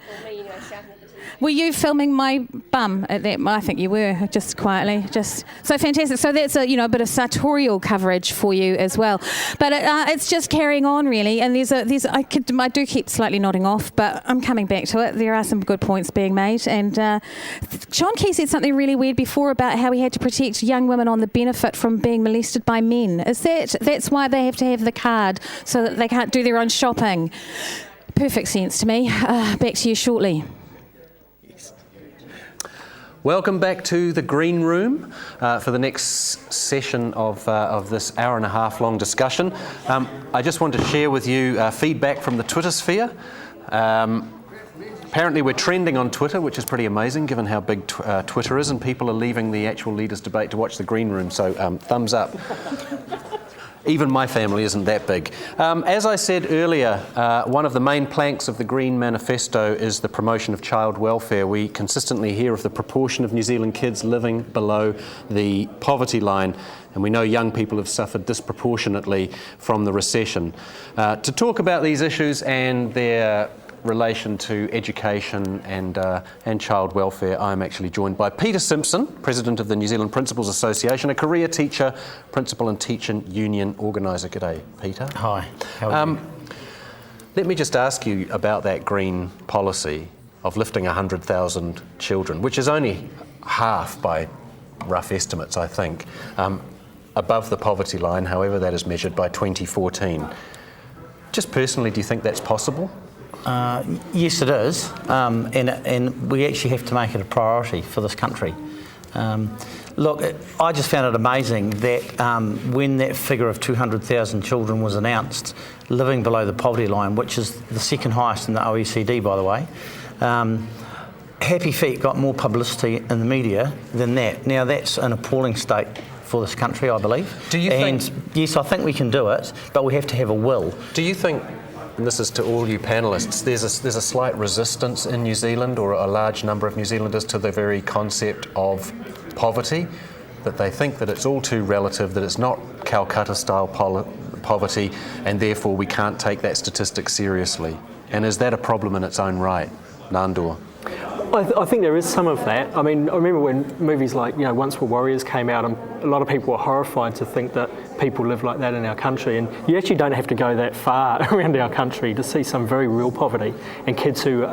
Were you filming my bum at that? I think you were, just quietly. Just so fantastic. So that's a bit of sartorial coverage for you as well. But it's just carrying on really. And I do keep slightly nodding off, but I'm coming back to it. There are some good points being made. And John Key said something really weird before about how he had to protect young women on the benefit from being molested by men. That's why they have to have the card so that they can't do their own shopping? Perfect sense to me. Back to you shortly. Welcome back to the Green Room for the next session of this hour and a half long discussion. I just want to share with you feedback from the Twitter sphere. Apparently we're trending on Twitter, which is pretty amazing given how big Twitter is, and people are leaving the actual leaders' debate to watch the Green Room, so thumbs up. Even my family isn't that big. As I said earlier, one of the main planks of the Green Manifesto is the promotion of child welfare. We consistently hear of the proportion of New Zealand kids living below the poverty line, and we know young people have suffered disproportionately from the recession. To talk about these issues and their relation to education and child welfare, I'm actually joined by Peter Simpson, President of the New Zealand Principals Association, a career teacher, principal and teaching union organiser. G'day, Peter. Hi. How are you? Let me just ask you about that green policy of lifting 100,000 children, which is only half by rough estimates, I think, above the poverty line, however that is measured by 2014. Just personally, do you think that's possible? Yes, it is, and we actually have to make it a priority for this country. Look, I just found it amazing that when that figure of 200,000 children was announced, living below the poverty line, which is the second highest in the OECD, by the way, Happy Feet got more publicity in the media than that. Now, that's an appalling state for this country, I believe. Do you think? Yes, I think we can do it, but we have to have a will. Do you think, and this is to all you panellists, there's a slight resistance in New Zealand, or a large number of New Zealanders, to the very concept of poverty, that they think that it's all too relative, that it's not Calcutta-style poverty, and therefore we can't take that statistic seriously? And is that a problem in its own right? Nandor? I think there is some of that. I mean, I remember when movies like, Once Were Warriors came out, and a lot of people were horrified to think that people live like that in our country, and you actually don't have to go that far around our country to see some very real poverty and kids who,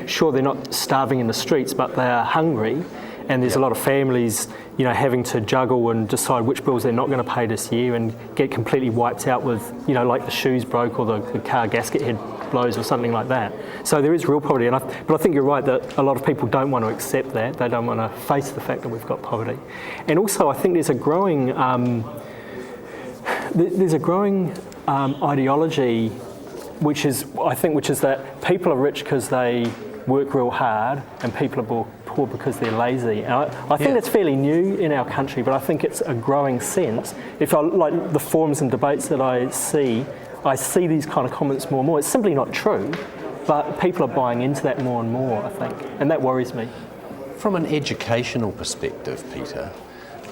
sure, they're not starving in the streets, but they are hungry, and there's a lot of families, having to juggle and decide which bills they're not going to pay this year and get completely wiped out with, like the shoes broke or the car gasket head blows or something like that. So there is real poverty, but I think you're right that a lot of people don't want to accept that. They don't want to face the fact that we've got poverty. And also I think there's a growing ideology which is that people are rich because they work real hard and people are poor because they're lazy. And I think that's fairly new in our country, but I think it's a growing sense. If I like the forums and debates that I see these kind of comments more and more. It's simply not true, but people are buying into that more and more, I think, and that worries me. From an educational perspective, Peter,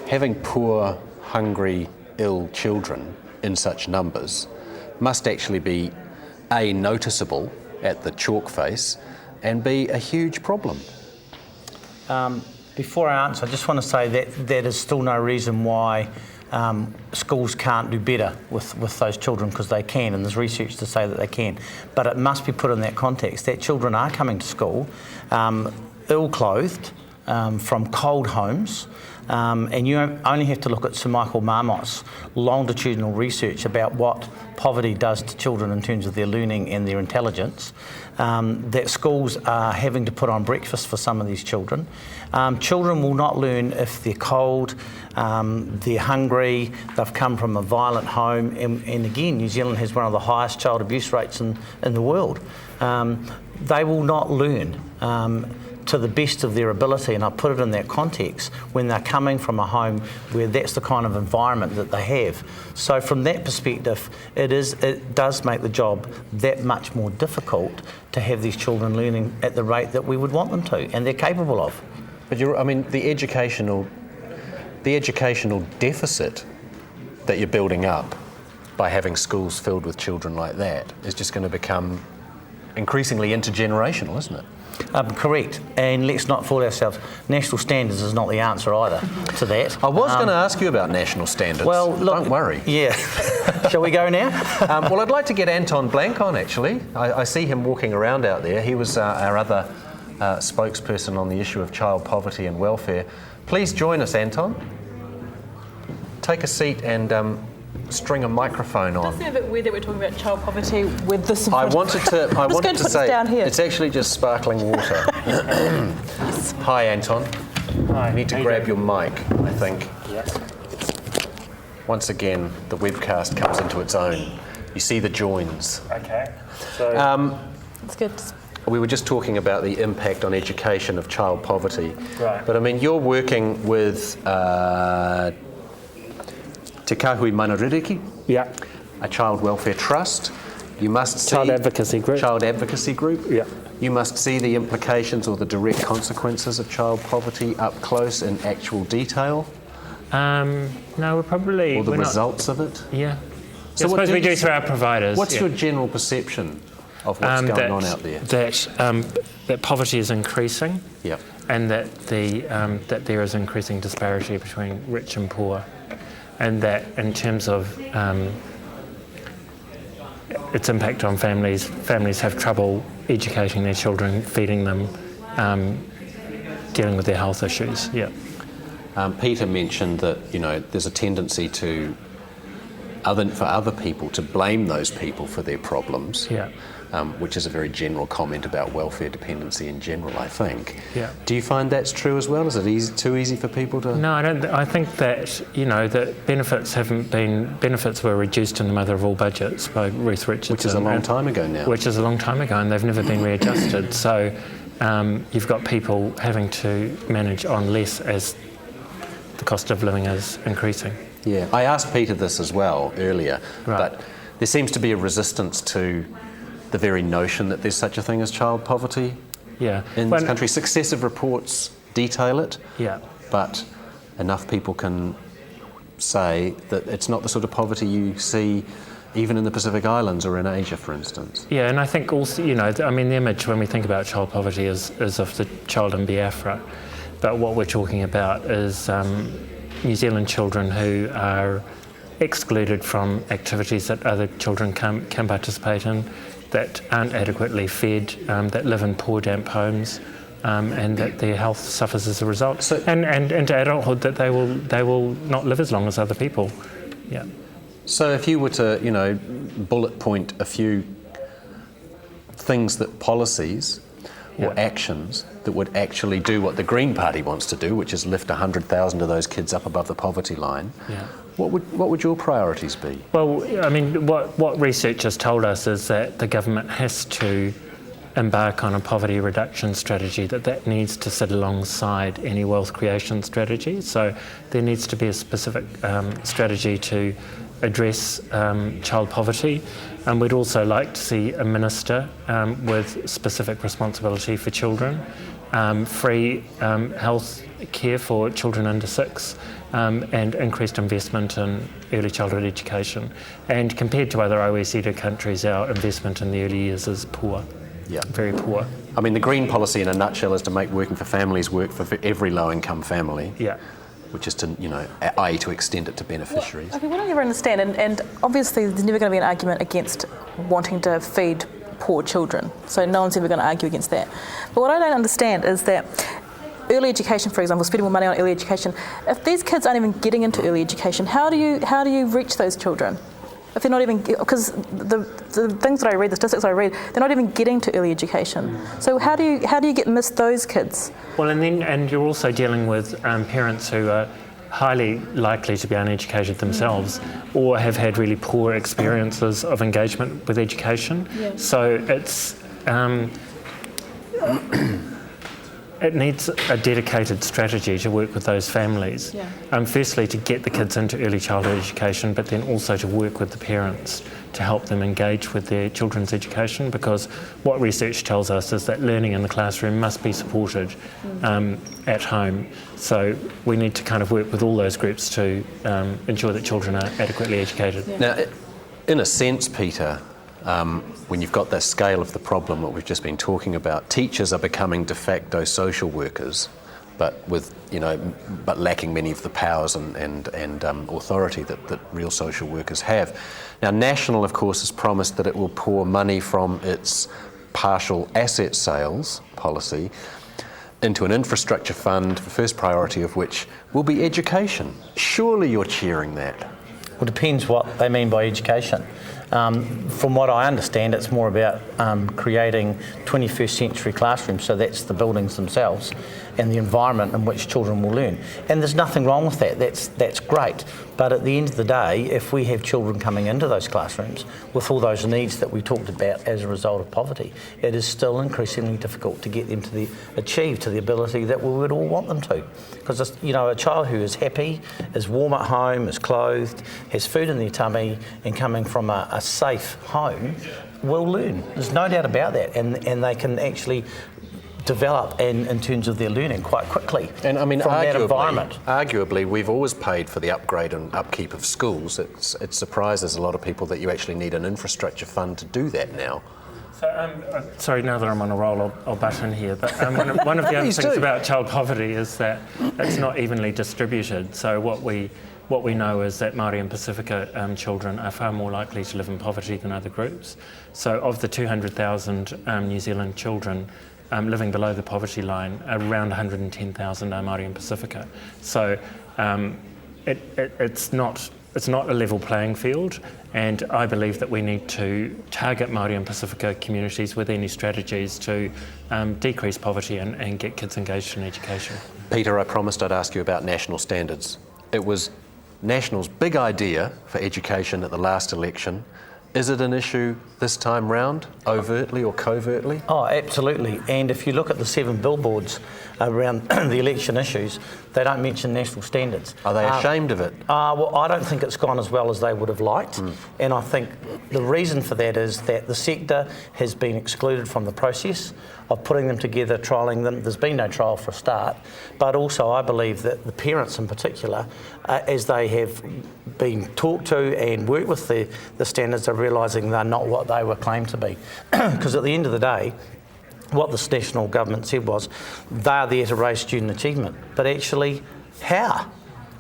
having poor, hungry, ill children in such numbers must actually be A, noticeable at the chalk face, and B, a huge problem. Before I answer, I just want to say that there is still no reason why schools can't do better with those children, because they can, and there's research to say that they can. But it must be put in that context that children are coming to school ill-clothed, from cold homes, and you only have to look at Sir Michael Marmot's longitudinal research about what poverty does to children in terms of their learning and their intelligence, that schools are having to put on breakfast for some of these children. Children will not learn if they're cold, they're hungry, they've come from a violent home, and again, New Zealand has one of the highest child abuse rates in the world. They will not learn to the best of their ability, and I put it in that context, when they're coming from a home where that's the kind of environment that they have. So from that perspective, it does make the job that much more difficult to have these children learning at the rate that we would want them to, and they're capable of. But the educational deficit that you're building up by having schools filled with children like that is just going to become increasingly intergenerational, isn't it? Correct, and let's not fool ourselves. National standards is not the answer either to that. I was going to ask you about national standards. Well, look, don't worry. Yeah. Shall we go now? Well, I'd like to get Anton Blank on, actually. I see him walking around out there. He was our other spokesperson on the issue of child poverty and welfare. Please join us, Anton. Take a seat and string a microphone on. It does seem a bit weird that we're talking about child poverty with this. I wanted to say down here. It's actually just sparkling water. Hi, Anton. Hi. You need to grab your mic, I think. Yes. Once again, the webcast comes into its own. You see the joins. Okay. So. It's good. We were just talking about the impact on education of child poverty. Right. But you're working with Te Kahui Manaririki, a child welfare trust. You must see Child advocacy group. Yeah. You must see the implications or the direct consequences of child poverty up close in actual detail. No, we're probably... Or the results of it. Yeah. So I suppose we do through our providers. What's your general perception of what's going on out there? That poverty is increasing. Yep. And that that there is increasing disparity between rich and poor. And that in terms of its impact on families have trouble educating their children, feeding them, dealing with their health issues. Yeah. Peter mentioned that there's a tendency for other people to blame those people for their problems. Yeah. Which is a very general comment about welfare dependency in general, I think. Yeah. Do you find that's true as well? Is it too easy for people to... No, I don't. I think that, that benefits were reduced in the mother of all budgets by Ruth Richardson. Which is a long time ago now. Which is a long time ago, and they've never been readjusted. So you've got people having to manage on less as the cost of living is increasing. Yeah, I asked Peter this as well earlier, but there seems to be a resistance to the very notion that there's such a thing as child poverty in this country. Successive reports detail it, but enough people can say that it's not the sort of poverty you see even in the Pacific Islands or in Asia, for instance. Yeah, and I think also, the image when we think about child poverty is of the child in Biafra, but what we're talking about is New Zealand children who are excluded from activities that other children can participate in, that aren't adequately fed, that live in poor damp homes, and that their health suffers as a result. So, and into adulthood, that they will not live as long as other people. Yeah. So if you were to, bullet point a few things that policies or actions that would actually do what the Green Party wants to do, which is lift 100,000 of those kids up above the poverty line, what would your priorities be? Well, I mean, what research has told us is that the government has to embark on a poverty reduction strategy, that needs to sit alongside any wealth creation strategy. So there needs to be a specific strategy to address child poverty, and we'd also like to see a minister with specific responsibility for children, free health care for children under 6, and increased investment in early childhood education. And compared to other OECD countries, our investment in the early years is poor. Yeah. Very poor. I mean, the Green policy in a nutshell is to make working for families work for every low-income family. Yeah. Which is to, i.e. to extend it to beneficiaries. Okay, what I never understand, and obviously there's never going to be an argument against wanting to feed poor children, so no one's ever going to argue against that. But what I don't understand is that early education, for example, spending more money on early education, if these kids aren't even getting into early education, how do you reach those children? If they're not even, because the things that I read, the statistics I read, they're not even getting to early education. So how do you miss those kids? Well, and you're also dealing with parents who are highly likely to be uneducated themselves, or have had really poor experiences of engagement with education. Yeah. So it's it needs a dedicated strategy to work with those families. Yeah. Firstly, to get the kids into early childhood education, but then also to work with the parents to help them engage with their children's education, because what research tells us is that learning in the classroom must be supported at home. So we need to kind of work with all those groups to ensure that children are adequately educated. Yeah. Now, in a sense, Peter, when you've got the scale of the problem that we've just been talking about, teachers are becoming de facto social workers, but but lacking many of the powers and authority that real social workers have. Now, National, of course, has promised that it will pour money from its partial asset sales policy into an infrastructure fund, the first priority of which will be education. Surely you're cheering that. Well, it depends what they mean by education. From what I understand, it's more about creating 21st century classrooms, so that's the buildings themselves and the environment in which children will learn. And there's nothing wrong with that, that's great. But at the end of the day, if we have children coming into those classrooms with all those needs that we talked about as a result of poverty, it is still increasingly difficult to get them to achieve to the ability that we would all want them to. Because a child who is happy, is warm at home, is clothed, has food in their tummy, and coming from a safe home will learn. There's no doubt about that, and they can actually develop in terms of their learning quite quickly. And I mean, from that environment. Arguably, we've always paid for the upgrade and upkeep of schools. It surprises a lot of people that you actually need an infrastructure fund to do that now. So, sorry, now that I'm on a roll, I'll butt in here. But one of the other things about child poverty is that it's not evenly distributed. So what we know is that Māori and Pacifica children are far more likely to live in poverty than other groups. So of the 200,000 New Zealand children living below the poverty line, around 110,000 are Māori and Pacifica. So it's not a level playing field, and I believe that we need to target Māori and Pacifica communities with any strategies to decrease poverty and get kids engaged in education. Peter, I promised I'd ask you about national standards. It was National's big idea for education at the last election. Is it an issue this time round, overtly or covertly? Oh, absolutely. And if you look at the 7 billboards around the election issues, they don't mention national standards. Are they ashamed of it? Well, I don't think it's gone as well as they would have liked. And I think the reason for that is that the sector has been excluded from the process of putting them together, trialling them. There's been no trial for a start. But also I believe that the parents in particular, as they have been talked to and worked with the standards, are realising they're not what they were claimed to be. Because at the end of the day, what this national government said was they are there to raise student achievement. But actually, how?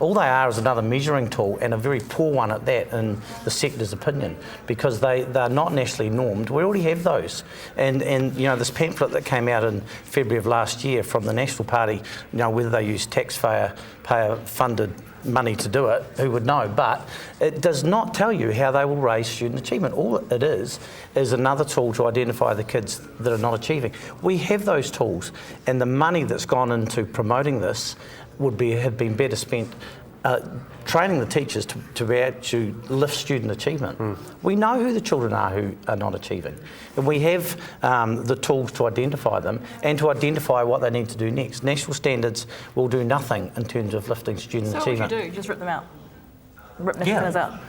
All they are is another measuring tool, and a very poor one at that, in the sector's opinion, because they're not nationally normed. We already have those. And this pamphlet that came out in February of last year from the National Party, whether they use taxpayer-funded money to do it, who would know? But it does not tell you how they will raise student achievement. All it is another tool to identify the kids that are not achieving. We have those tools, and the money that's gone into promoting this have been better spent training the teachers to be able to lift student achievement. We know who the children are who are not achieving, and we have the tools to identify them and to identify what they need to do next. National standards will do nothing in terms of lifting student achievement. So what would you do? Just rip them out? Rip national standards out?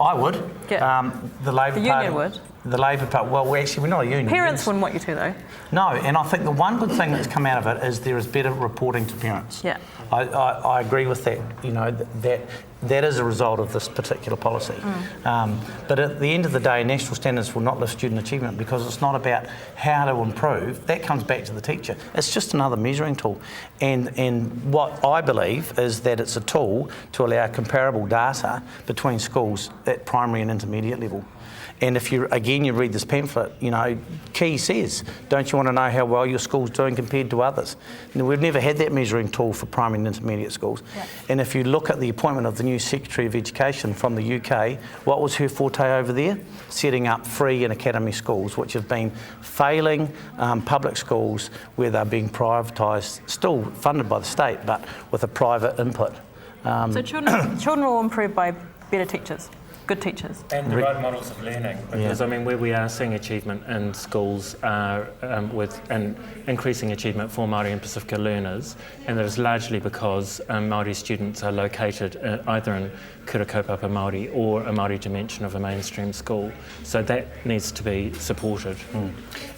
I would. Yeah. The Labor the Party union would. The Labor Party. Well, we're not a union. Parents wouldn't want you to, though. No, and I think the one good thing that's come out of it is there is better reporting to parents. Yeah. I agree with that. That is a result of this particular policy. But at the end of the day, national standards will not lift student achievement because it's not about how to improve. That comes back to the teacher. It's just another measuring tool. And what I believe is that it's a tool to allow comparable data between schools at primary and intermediate level. And if you read this pamphlet, Key says, don't you want to know how well your school's doing compared to others? We've never had that measuring tool for primary and intermediate schools. Yeah. And if you look at the appointment of the new Secretary of Education from the UK, what was her forte over there? Setting up free and academy schools, which have been failing public schools where they're being privatised, still funded by the state, but with a private input. So children will improve by better teachers. Good teachers. And the right models of learning, because where we are seeing achievement in schools with an increasing achievement for Māori and Pacifica learners, and that is largely because Māori students are located either in kura kaupapa Māori or a Māori dimension of a mainstream school. So that needs to be supported.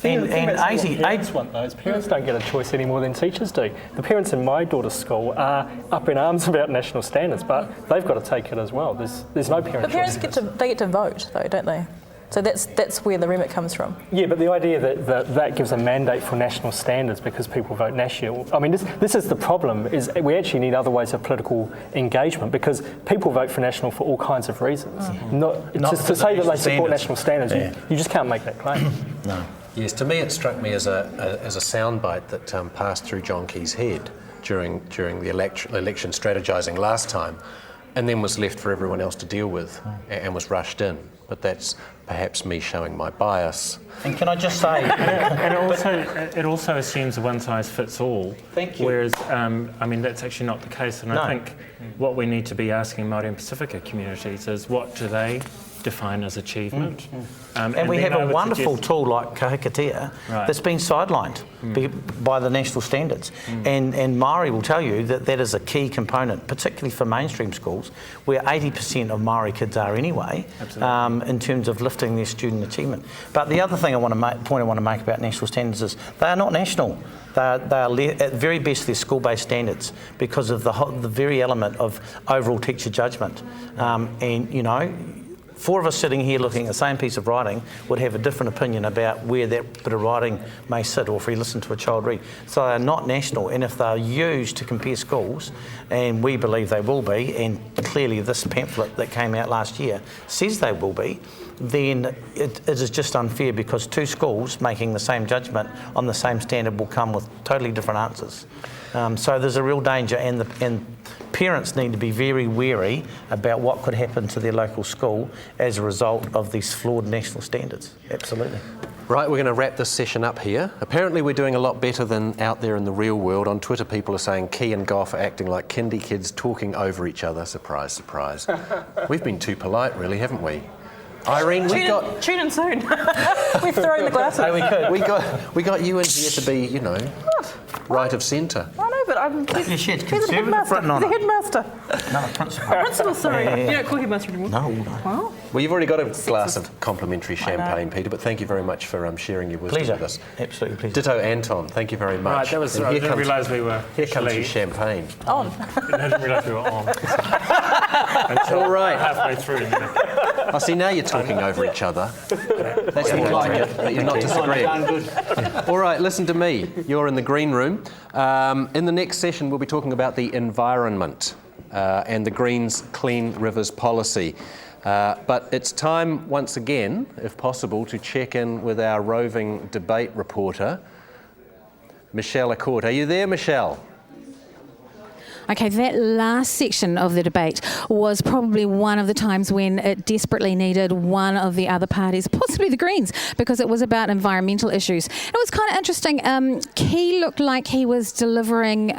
Parents want those. Parents don't get a choice any more than teachers do. The parents in my daughter's school are up in arms about national standards, but they've got to take it as well. There's no parent choice. They get to vote, though, don't they? So that's where the remit comes from. Yeah, but the idea that gives a mandate for national standards because people vote national. This is the problem, is we actually need other ways of political engagement because people vote for national for all kinds of reasons. Not to say that they support national standards, you just can't make that claim. No. Yes, to me it struck me as a soundbite that passed through John Key's head during the election strategising last time, and then was left for everyone else to deal with and was rushed in. But that's perhaps me showing my bias. And can I just say... it also assumes a one-size-fits-all. Thank you. Whereas, that's actually not the case. And I think what we need to be asking Māori and Pacifica communities is what do they define as achievement? And we have a wonderful tool like Kahikatea that's been sidelined by the national standards. And Māori will tell you that is a key component, particularly for mainstream schools, where 80% of Māori kids are anyway, in terms of lifting their student achievement. But the other thing I want to make about national standards is they are not national. They are at very best they're school-based standards because of the very element of overall teacher judgment. Four of us sitting here looking at the same piece of writing would have a different opinion about where that bit of writing may sit, or if we listen to a child read. So they're not national, and if they're used to compare schools, and we believe they will be, and clearly this pamphlet that came out last year says they will be, then it is just unfair because two schools making the same judgment on the same standard will come with totally different answers. So there's a real danger, and parents need to be very wary about what could happen to their local school as a result of these flawed national standards. Absolutely. Right, we're going to wrap this session up here. Apparently we're doing a lot better than out there in the real world. On Twitter people are saying Key and Goff are acting like kindy kids talking over each other. Surprise, surprise. We've been too polite really, haven't we? Irene, tune in soon. We've thrown the glasses. Hey, we got you in here to be, right of centre. I know, but I'm... He's the headmaster. The headmaster. No, principal. Principal, sorry. You don't call headmaster anymore? No. Well, you've already got a glass of complimentary champagne, Peter, but thank you very much for sharing your wisdom with us. Absolutely, pleasure. Ditto, Anton, thank you very much. Right, that was... I didn't realise we were... Here comes your champagne. On. I didn't realise we were on. All right. Halfway through. I see, now you're talking over each other. That's more like it, that you're not disagreeing. All right, listen to me. You're in the green room. In the next session, we'll be talking about the environment. and the Greens' Clean Rivers policy. But it's time once again, if possible, to check in with our roving debate reporter, Michelle Accord. Are you there, Michelle? Okay, that last section of the debate was probably one of the times when it desperately needed one of the other parties, possibly the Greens, because it was about environmental issues. It was kind of interesting. He looked like he was delivering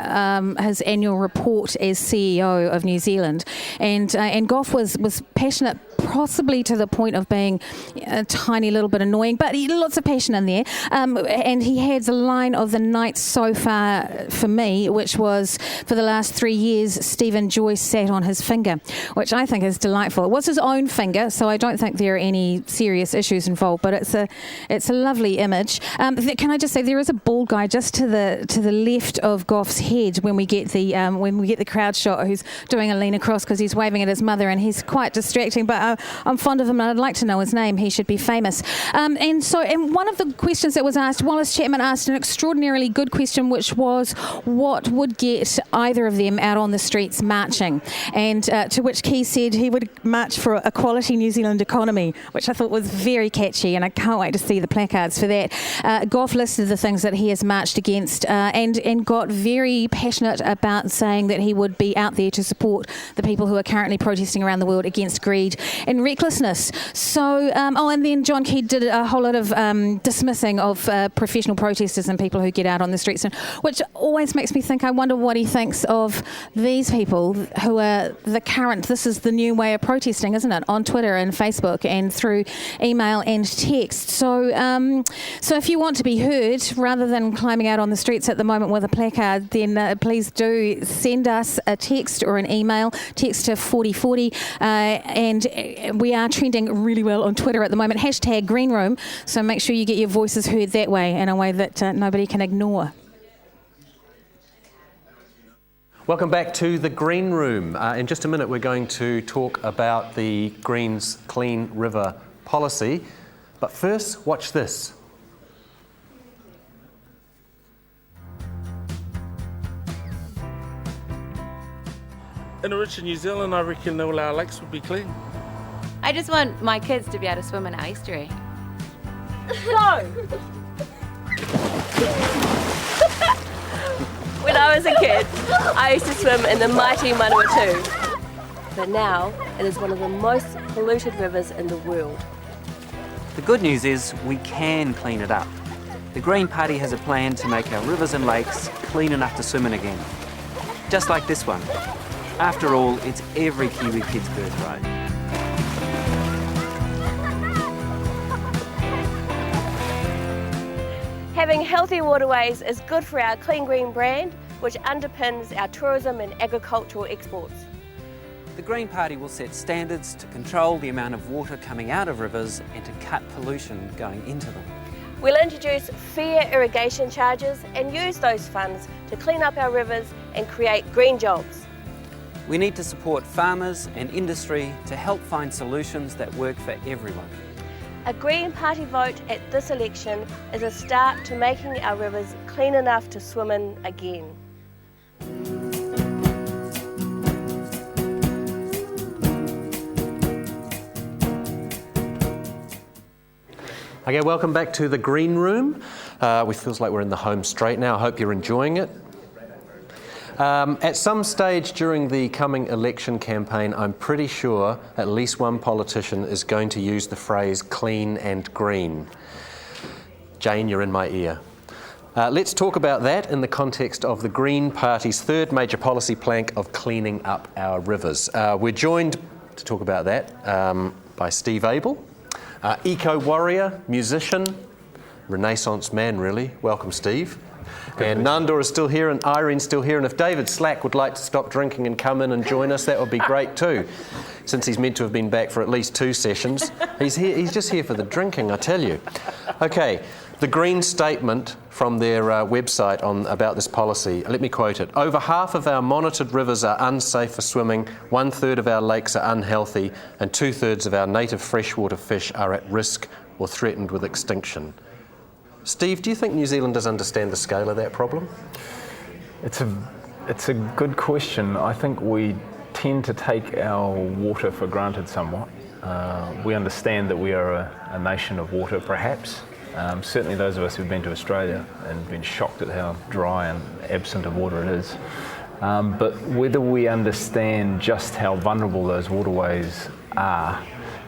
his annual report as CEO of New Zealand, and Gough was passionate, possibly to the point of being a tiny little bit annoying, but lots of passion in there. And he had the line of the night so far for me, which was, for the last 3 years, Stephen Joyce sat on his finger, which I think is delightful. It was his own finger, so I don't think there are any serious issues involved, but it's a lovely image. Can I just say, there is a bald guy just to the left of Gough's head when we get the crowd shot, who's doing a lean across because he's waving at his mother, and he's quite distracting, but I'm fond of him and I'd like to know his name. He should be famous. And one of the questions that was asked, Wallace Chapman asked an extraordinarily good question, which was, what would get either of them out on the streets marching? And to which Key said he would march for a quality New Zealand economy, which I thought was very catchy, and I can't wait to see the placards for that. Gough listed the things that he has marched against and got very passionate about saying that he would be out there to support the people who are currently protesting around the world against greed and recklessness. So, and then John Key did a whole lot of dismissing of professional protesters and people who get out on the streets, which always makes me think, I wonder what he thinks of these people who are this is the new way of protesting, isn't it, on Twitter and Facebook and through email and text. So if you want to be heard, rather than climbing out on the streets at the moment with a placard, then please do send us a text or an email, text to 4040, and we are trending really well on Twitter at the moment, #GreenRoom, so make sure you get your voices heard that way, in a way that nobody can ignore. Welcome back to the Green Room. In just a minute we're going to talk about the Greens' Clean River policy, but first watch this. In a richer New Zealand, I reckon all our lakes would be clean. I just want my kids to be able to swim in our estuary. No! When I was a kid, I used to swim in the mighty Manawatu. But now, it is one of the most polluted rivers in the world. The good news is we can clean it up. The Green Party has a plan to make our rivers and lakes clean enough to swim in again. Just like this one. After all, it's every Kiwi kid's birthright. Having healthy waterways is good for our Clean Green brand, which underpins our tourism and agricultural exports. The Green Party will set standards to control the amount of water coming out of rivers and to cut pollution going into them. We'll introduce fair irrigation charges and use those funds to clean up our rivers and create green jobs. We need to support farmers and industry to help find solutions that work for everyone. A Green Party vote at this election is a start to making our rivers clean enough to swim in again. Okay, welcome back to the Green Room. We feels like we're in the home straight now. I hope you're enjoying it. At some stage during the coming election campaign, I'm pretty sure at least one politician is going to use the phrase clean and green. Jane, you're in my ear. Let's talk about that in the context of the Green Party's third major policy plank of cleaning up our rivers. We're joined to talk about that by Steve Abel, eco-warrior, musician, Renaissance man really. Welcome, Steve. And Nandor is still here and Irene's still here, and if David Slack would like to stop drinking and come in and join us, that would be great too, since he's meant to have been back for at least 2 sessions. He's just here for the drinking, I tell you. Okay, the Green statement from their website about this policy, let me quote it. Over half of our monitored rivers are unsafe for swimming, 1/3 of our lakes are unhealthy, and 2/3 of our native freshwater fish are at risk or threatened with extinction. Steve, do you think New Zealanders understand the scale of that problem? It's a good question. I think we tend to take our water for granted somewhat. We understand that we are a nation of water, perhaps. Certainly those of us who've been to Australia and been shocked at how dry and absent of water it is. But whether we understand just how vulnerable those waterways are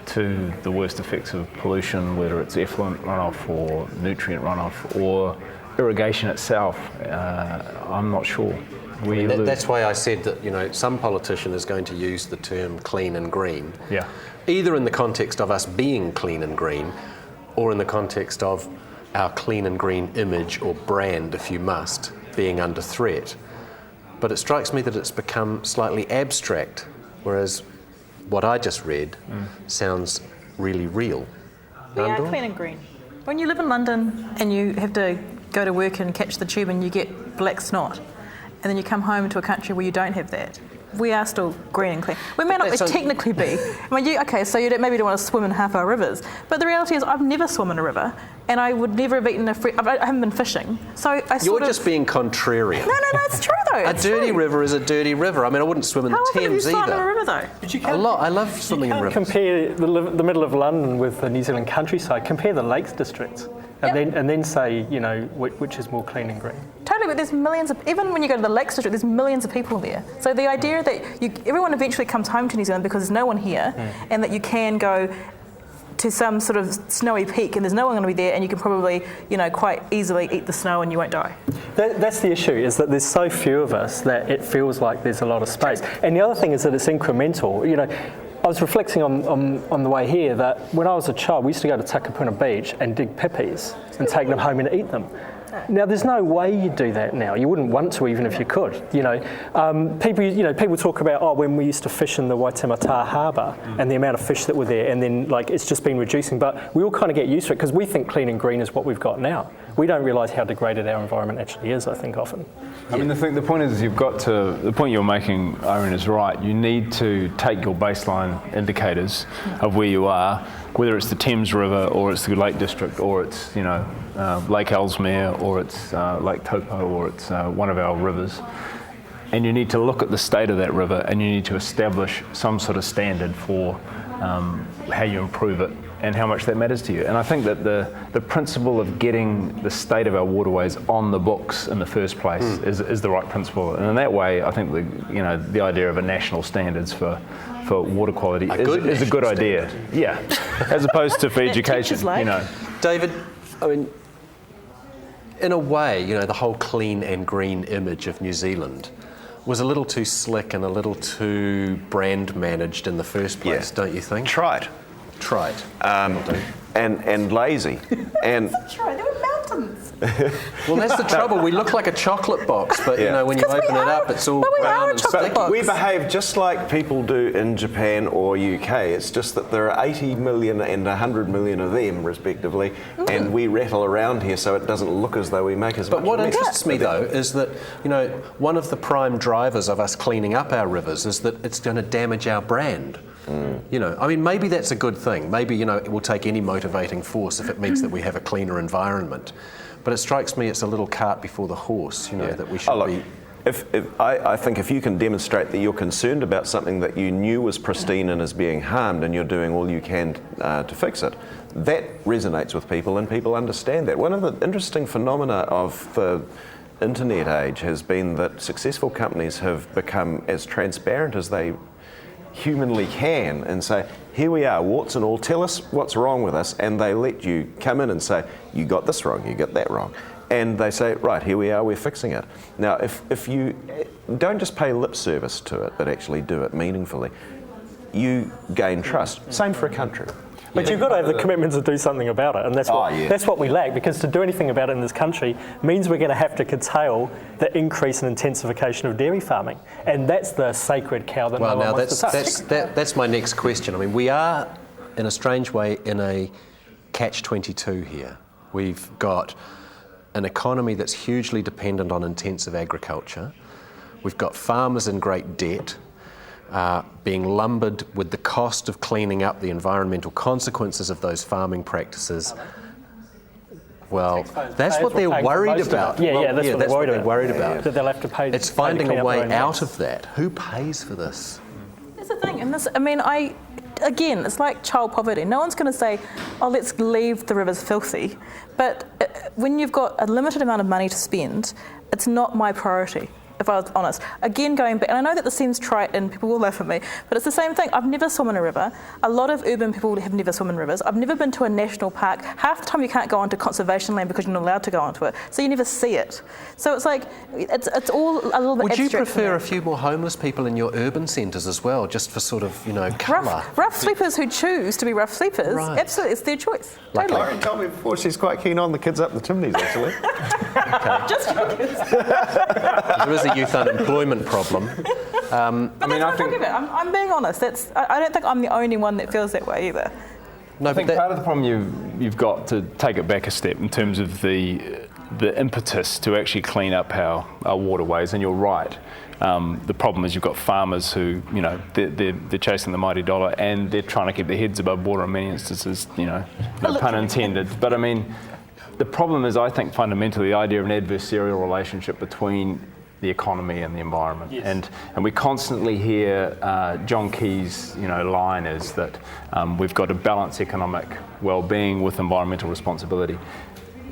to the worst effects of pollution, whether it's effluent runoff or nutrient runoff or irrigation itself, I'm not sure. That's why I said that some politician is going to use the term clean and green, either in the context of us being clean and green, or in the context of our clean and green image or brand, if you must, being under threat. But it strikes me that it's become slightly abstract, whereas what I just read sounds really real. We are clean and green. When you live in London and you have to go to work and catch the tube and you get black snot, and then you come home to a country where you don't have that, we are still green and clean. We may not technically be. So you maybe don't want to swim in half our rivers, but the reality is I've never swum in a river, and I would never have eaten I haven't been fishing. So You're just being contrarian. No, it's true though. A dirty river is a dirty river. I mean, I wouldn't swim in the Thames either. How often have you swum in a river though? But you can't, I love swimming in rivers. Compare the middle of London with the New Zealand countryside. Compare the Lakes districts, and then say which is more clean and green. Totally, but there's millions of, even when you go to the Lakes District, there's millions of people there. So the idea that everyone eventually comes home to New Zealand because there's no one here, and that you can go to some sort of snowy peak and there's no one going to be there, and you can probably, quite easily eat the snow and you won't die. That's the issue, is that there's so few of us that it feels like there's a lot of space. And the other thing is that it's incremental. I was reflecting on the way here that when I was a child, we used to go to Takapuna Beach and dig pippies and take them home and eat them. Now, there's no way you'd do that now. You wouldn't want to, even if you could. People talk about when we used to fish in the Waitemata Harbour and the amount of fish that were there, and then it's just been reducing. But we all kind of get used to it because we think clean and green is what we've got now. We don't realise how degraded our environment actually is, I think, often. I mean, the point is the point you're making, Irene, is right. You need to take your baseline indicators of where you are, whether it's the Thames River or it's the Lake District or it's, Lake Ellesmere or it's Lake Taupo or it's one of our rivers. And you need to look at the state of that river and you need to establish some sort of standard for how you improve it and how much that matters to you. And I think that the principle of getting the state of our waterways on the books in the first place is the right principle. And in that way, I think the idea of a national standards for water quality is a good idea. Yeah, as opposed to for education. David, I mean, in a way, the whole clean and green image of New Zealand was a little too slick and a little too brand managed in the first place, don't you think? Trite. And lazy. And That's right, there were mountains. Well, that's the trouble. We look like a chocolate box, but when you open it up, it's all brown and sticky. We behave just like people do in Japan or UK. It's just that there are 80 million and 100 million of them, respectively, and we rattle around here so it doesn't look as though we make as much. But what interests me, though, is that one of the prime drivers of us cleaning up our rivers is that it's going to damage our brand. I mean, maybe that's a good thing. Maybe, it will take any motivating force if it means that we have a cleaner environment. But it strikes me it's a little cart before the horse, that we should be... I think if you can demonstrate that you're concerned about something that you knew was pristine and is being harmed and you're doing all you can to fix it, that resonates with people and people understand that. One of the interesting phenomena of the internet age has been that successful companies have become as transparent as they humanly can and say, here we are, warts and all, tell us what's wrong with us, and they let you come in and say, you got this wrong, you got that wrong. And they say, right, here we are, we're fixing it. Now, if you don't just pay lip service to it, but actually do it meaningfully, you gain trust. Same for a country. But you've got to have the commitment to do something about it, and that's what we lack, because to do anything about it in this country means we're going to have to curtail the increase in intensification of dairy farming, and that's the sacred cow that no one wants to touch. That's my next question. I mean, we are, in a strange way, in a catch-22 here. We've got an economy that's hugely dependent on intensive agriculture. We've got farmers in great debt, being lumbered with the cost of cleaning up the environmental consequences of those farming practices. Well, that's what they're worried about. That's what they're worried about. That they'll have to pay. It's finding a way out of that. Who pays for this? And this, again, it's like child poverty. No one's going to say, oh, let's leave the rivers filthy. But when you've got a limited amount of money to spend, it's not my priority, if I was honest. Again, going back, and I know that this seems trite and people will laugh at me, but it's the same thing. I've never swum in a river. A lot of urban people have never swum in rivers. I've never been to a national park. Half the time you can't go onto conservation land because you're not allowed to go onto it, so you never see it. So it's like, it's all a little bit Would you abstract prefer a few more homeless people in your urban centres as well, just for sort of, colour? Rough sleepers who choose to be rough sleepers, absolutely, it's their choice. Totally. Lauren told me before she's quite keen on the kids up the chimneys, actually. Just for kids. There is a youth unemployment problem. I'm being honest. I don't think I'm the only one that feels that way either. No, I think part of the problem you've got to take it back a step in terms of the impetus to actually clean up our waterways, and you're right. The problem is you've got farmers who, they're chasing the mighty dollar and they're trying to keep their heads above water in many instances, no pun intended. But the problem is, I think, fundamentally the idea of an adversarial relationship between the economy and the environment. Yes. And we constantly hear John Key's line is that we've got to balance economic well-being with environmental responsibility.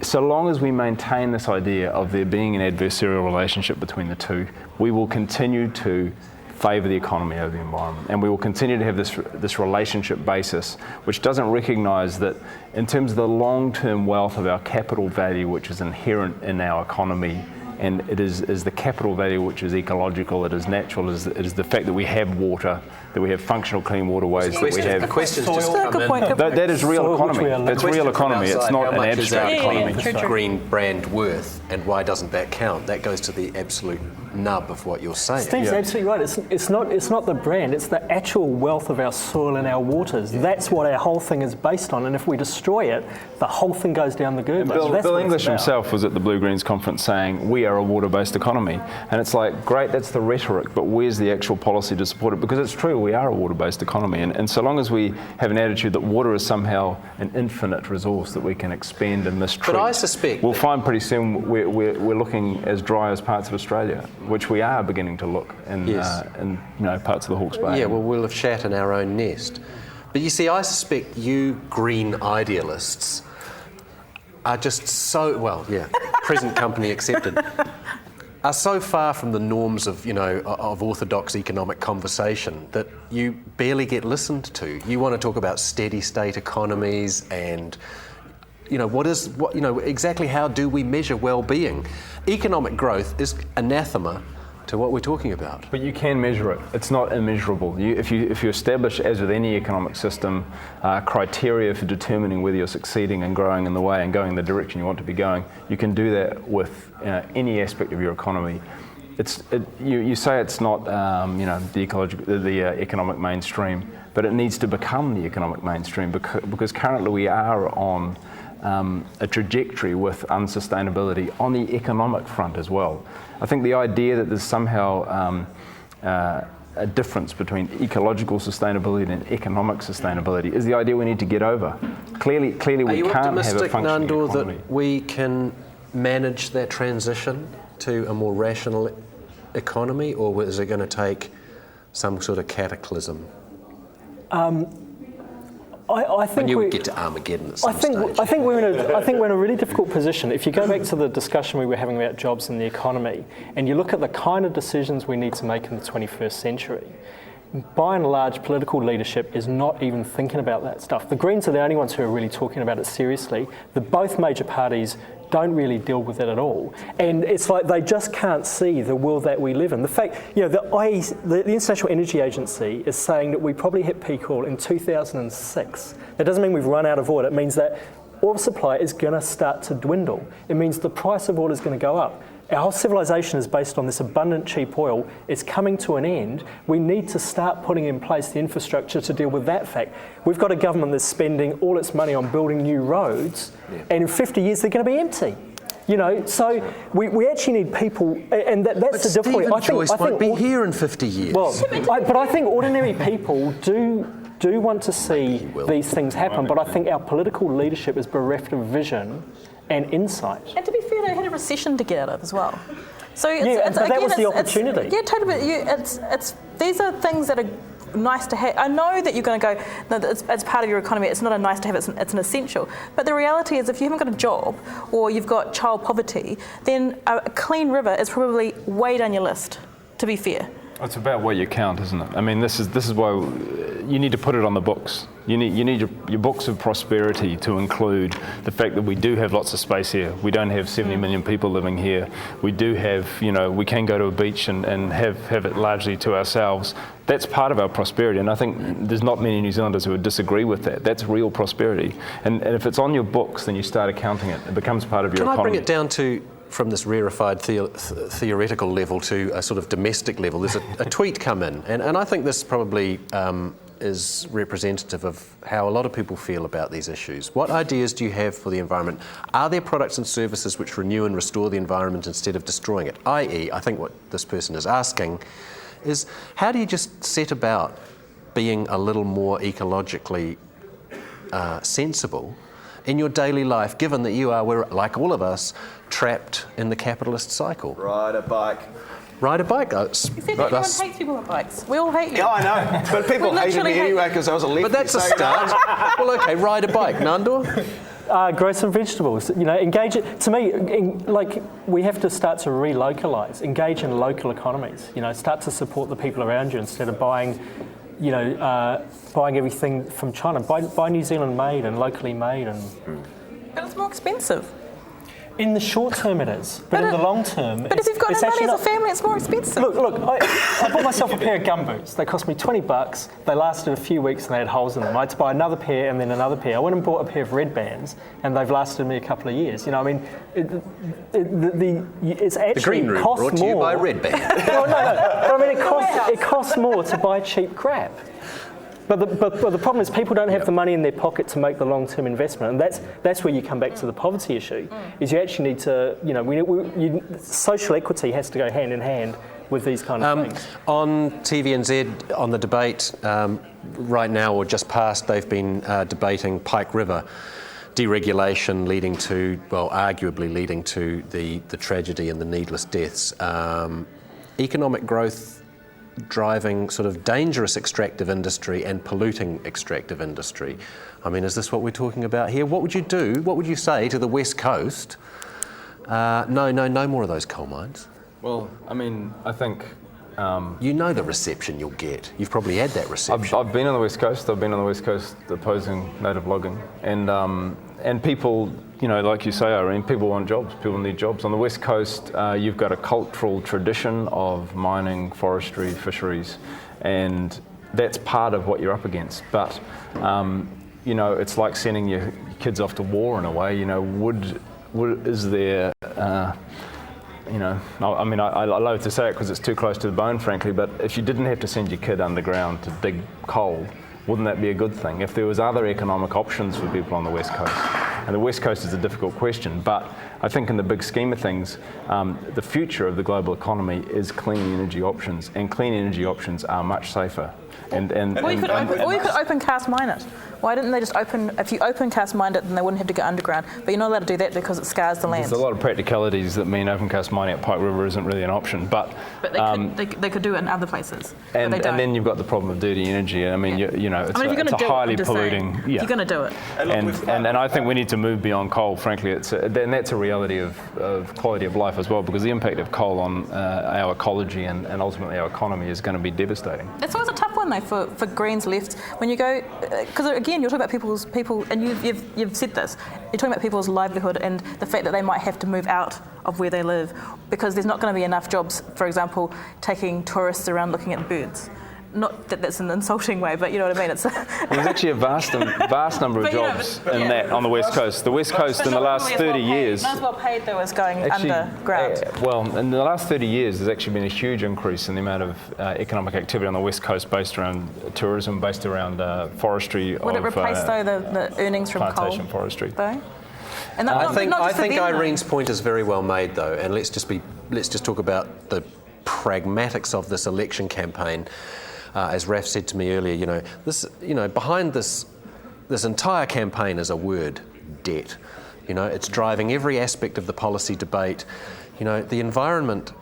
So long as we maintain this idea of there being an adversarial relationship between the two, we will continue to favour the economy over the environment, and we will continue to have this relationship basis, which doesn't recognise that in terms of the long-term wealth of our capital value, which is inherent in our economy, and it is the capital value which is ecological, it is natural, it is the fact that we have water, that we have functional clean waterways, that we have... The question's just come in. That is real economy. That's real economy. It's not an abstract economy. How much is our green brand worth, and why doesn't that count? That goes to the absolute nub of what you're saying. Steve's absolutely right. It's not the brand, it's the actual wealth of our soil and our waters. That's what our whole thing is based on, and if we destroy it, the whole thing goes down the gurgler. Bill English himself was at the Blue Greens conference saying, we are a water-based economy. And it's like, great, that's the rhetoric, but where's the actual policy to support it? Because it's true, we are a water-based economy. And so long as we have an attitude that water is somehow an infinite resource that we can expand and mistreat, but I suspect we'll find pretty soon we're looking as dry as parts of Australia, which we are beginning to look in parts of the Hawke's Bay. Yeah, well, we'll have shat in our own nest. But you see, I suspect you green idealists are just so, present company accepted, are so far from the norms of, of orthodox economic conversation that you barely get listened to. You want to talk about steady state economies and, exactly how do we measure well-being? Economic growth is anathema to what we're talking about. But you can measure it. It's not immeasurable. If you establish, as with any economic system, criteria for determining whether you're succeeding and growing in the way and going in the direction you want to be going, you can do that with any aspect of your economy. You say it's not the economic mainstream, but it needs to become the economic mainstream because currently we are on a trajectory with unsustainability on the economic front as well. I think the idea that there's somehow a difference between ecological sustainability and economic sustainability is the idea we need to get over. Clearly we can't have a functioning Nandor, economy. That we can manage that transition to a more rational economy, or is it going to take some sort of cataclysm? I think we get to Armageddon at some stage. I think we're in a really difficult position. If you go back to the discussion we were having about jobs and the economy, and you look at the kind of decisions we need to make in the 21st century, by and large, political leadership is not even thinking about that stuff. The Greens are the only ones who are really talking about it seriously. Both major parties don't really deal with it at all. And it's like they just can't see the world that we live in. The fact, the International Energy Agency is saying that we probably hit peak oil in 2006. That doesn't mean we've run out of oil. It means that oil supply is going to start to dwindle. It means the price of oil is going to go up. Our whole civilization is based on this abundant, cheap oil. It's coming to an end. We need to start putting in place the infrastructure to deal with that fact. We've got a government that's spending all its money on building new roads, and in 50 years they're going to be empty. So we actually need people, and that's the difficulty. I think won't be here in 50 years. Well, but I think ordinary people do want to see these things happen, but I think our political leadership is bereft of vision and insight. And to be fair, they had a recession to get out of as well. So that was the opportunity. Totally. These are things that are nice to have. I know that you're going to go, no, it's part of your economy, it's not a nice to have, it's an essential. But the reality is if you haven't got a job or you've got child poverty, then a clean river is probably way down your list, to be fair. It's about what you count, isn't it? I mean, this is why you need to put it on the books. You need your books of prosperity to include the fact that we do have lots of space here. We don't have 70 million people living here. We do have, we can go to a beach and have it largely to ourselves. That's part of our prosperity, and I think there's not many New Zealanders who would disagree with that. That's real prosperity. And if it's on your books, then you start accounting it. It becomes part of your economy. Can I bring it down to, from this rarefied theoretical level to a sort of domestic level? There's a tweet come in, and I think this probably is representative of how a lot of people feel about these issues. What ideas do you have for the environment? Are there products and services which renew and restore the environment instead of destroying it? i.e., I think what this person is asking is, how do you just set about being a little more ecologically sensible in your daily life, given that you are, like all of us, trapped in the capitalist cycle? Ride a bike. Ride a bike. You said everyone hates people on bikes. We all hate you. Yeah, I know. But people hated me anyway because I was a lefty. But that's a start. Well, okay, ride a bike. Nandor? Grow some vegetables. Engage it. To me, we have to start to relocalise. Engage in local economies. Start to support the people around you instead of buying everything from China. Buy New Zealand made and locally made. But it's more expensive. In the short term it is, but in the long term... But if you've got no money as a family, it's more expensive. Look, I bought myself a pair of gumboots. They cost me $20. They lasted a few weeks and they had holes in them. I had to buy another pair and then another pair. I went and bought a pair of red bands and they've lasted me a couple of years. It's actually... The Green Room costs brought to you more. by Red Band. No. But I mean, it costs more to buy cheap crap. But the problem is people don't have the money in their pocket to make the long-term investment, and that's where you come back to the poverty issue. Is you actually need to, social equity has to go hand in hand with these kind of things. On TVNZ, on the debate right now or just past, they've been debating Pike River deregulation leading to, arguably leading to the tragedy and the needless deaths. Economic growth driving sort of dangerous extractive industry and polluting extractive industry. I mean, is this what we're talking about here? What would you do? What would you say to the West Coast? No more of those coal mines. Well, I mean, I think... you know the reception you'll get. You've probably had that reception. I've been on the West Coast. I've been on the West Coast opposing native logging. And people, like you say, Irene, people want jobs. People need jobs. On the West Coast, you've got a cultural tradition of mining, forestry, fisheries, and that's part of what you're up against. But, it's like sending your kids off to war in a way. Is there... I loathe to say it because it's too close to the bone, frankly, but if you didn't have to send your kid underground to dig coal, wouldn't that be a good thing? If there was other economic options for people on the West Coast. And the West Coast is a difficult question, but I think in the big scheme of things, the future of the global economy is clean energy options, and clean energy options are much safer. Or you could open cast mine it. Why didn't they just if you open cast mine it, then they wouldn't have to go underground. But you're not allowed to do that because it scars the land. There's a lot of practicalities that mean open cast mining at Pike River isn't really an option. But they could do it in other places. And then you've got the problem of dirty energy. I mean, it's a highly polluting... If you're going to do it. And I think we need to move beyond coal, frankly. And that's a reality of quality of life as well, because the impact of coal on our ecology and ultimately our economy is going to be devastating. It's always a tough one, though, for Greens left. When you go... Because, again, you're talking about people, and you've said this, you're talking about people's livelihood and the fact that they might have to move out of where they live because there's not going to be enough jobs, for example, taking tourists around looking at birds. Not that that's an insulting way, but you know what I mean. There's actually a vast number of jobs that on the West Coast. The West Coast in the last 30 years... Not as well paid, though, as going underground. In the last 30 years, there's actually been a huge increase in the amount of economic activity on the West Coast based around tourism, based around forestry. Would it replace, though, the earnings from plantation coal? forestry. Though? And I think Irene's point is very well made, though, and let's just talk about the pragmatics of this election campaign. As Raf said to me earlier, behind this entire campaign is a word: debt. It's driving every aspect of the policy debate. The environment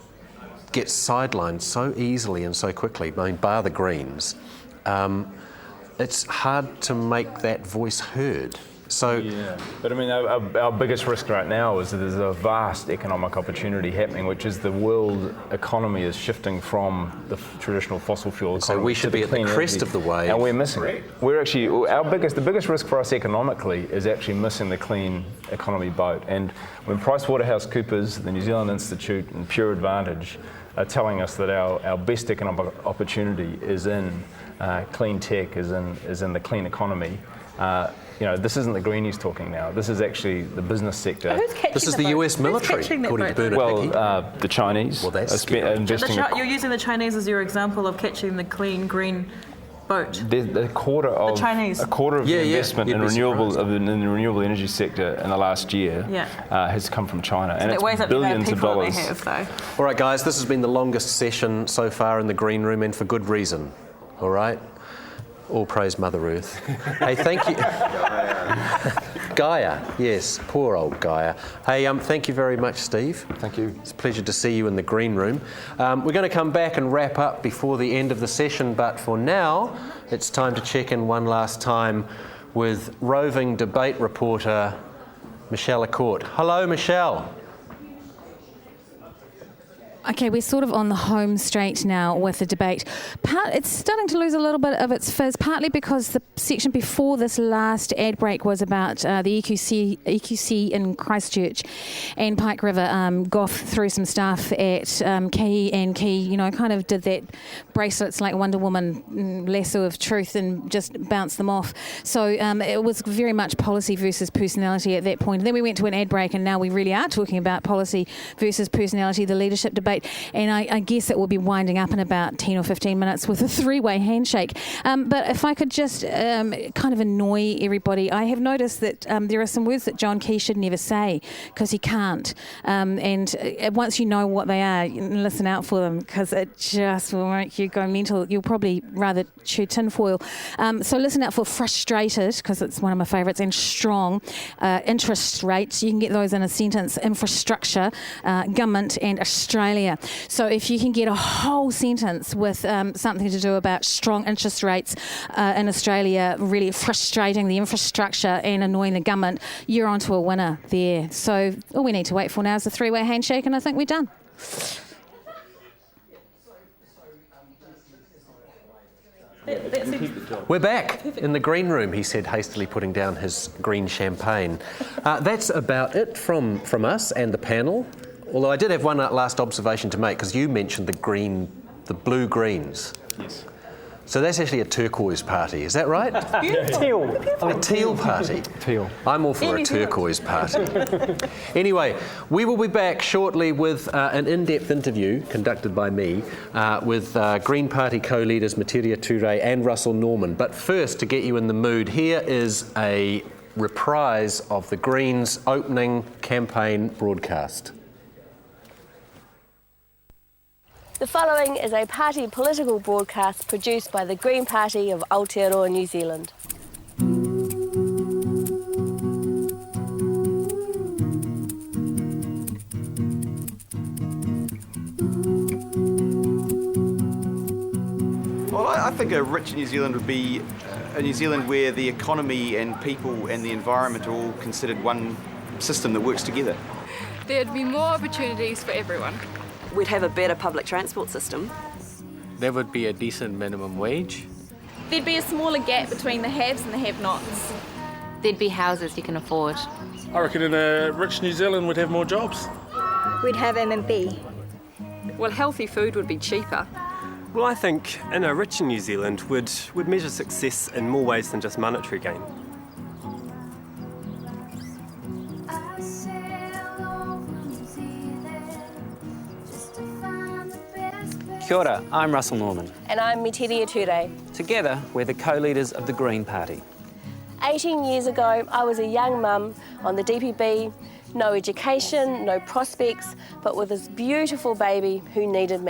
gets sidelined so easily and so quickly. I mean, bar the Greens. it's hard to make that voice heard. So, yeah, but I mean, our biggest risk right now is that there's a vast economic opportunity happening, which is the world economy is shifting from the traditional fossil fuel economy. So we should be at the crest of the wave, and we're missing it. We're actually the biggest risk for us economically is actually missing the clean economy boat. And when PricewaterhouseCoopers, the New Zealand Institute, and Pure Advantage are telling us that our best economic opportunity is in clean tech, is in the clean economy. This isn't the Greenies talking now. This is actually the business sector. This is the US military, according to Bernard Hickey. The Chinese. Well, that's investing. You're using the Chinese as your example of catching the clean green boat. A quarter of the investment in the renewable energy sector in the last year has come from China, and it's billions of dollars. All right, guys, this has been the longest session so far in the Green Room, and for good reason. All right. All praise Mother Earth. Hey, thank you. Gaia, yes, poor old Gaia. Hey, thank you very much, Steve. Thank you. It's a pleasure to see you in the Green Room. We're going to come back and wrap up before the end of the session, but for now, it's time to check in one last time with roving debate reporter Michelle Accourt. Hello, Michelle. Okay, we're sort of on the home straight now with the debate. It's starting to lose a little bit of its fizz, partly because the section before this last ad break was about the EQC in Christchurch and Pike River. Gough threw some stuff at Key, and Key, kind of did that bracelets like Wonder Woman lasso of truth and just bounced them off. So it was very much policy versus personality at that point. And then we went to an ad break, and now we really are talking about policy versus personality, the leadership debate. And I guess it will be winding up in about 10 or 15 minutes with a three-way handshake. But if I could just kind of annoy everybody, I have noticed that there are some words that John Key should never say because he can't. And once you know what they are, listen out for them because it just will make you go mental. You'll probably rather chew tinfoil. So listen out for frustrated, because it's one of my favourites, and strong. Interest rates, you can get those in a sentence. Infrastructure, government, and Australia. So if you can get a whole sentence with something to do about strong interest rates in Australia, really frustrating the infrastructure and annoying the government, you're onto a winner there. So all we need to wait for now is a three-way handshake, and I think we're done. We're back in the Green Room, he said, hastily putting down his green champagne. That's about it from us and the panel. Although I did have one last observation to make, because you mentioned the blue greens. Yes. So that's actually a turquoise party, is that right? Teal. A teal party. Teal. I'm all for a turquoise party. Anyway, we will be back shortly with an in-depth interview conducted by me with Green Party co-leaders Materia Ture and Russell Norman. But first, to get you in the mood, here is a reprise of the Greens' opening campaign broadcast. The following is a party political broadcast produced by the Green Party of Aotearoa, New Zealand. Well, I think a rich New Zealand would be a New Zealand where the economy and people and the environment are all considered one system that works together. There'd be more opportunities for everyone. We'd have a better public transport system. There would be a decent minimum wage. There'd be a smaller gap between the haves and the have-nots. There'd be houses you can afford. I reckon in a rich New Zealand we'd have more jobs. We'd have MMP. Well, healthy food would be cheaper. Well, I think in a richer New Zealand we'd measure success in more ways than just monetary gain. Kia ora, I'm Russell Norman. And I'm Materia Ture. Together, we're the co-leaders of the Green Party. 18 years ago, I was a young mum on the DPB, no education, no prospects, but with this beautiful baby who needed me.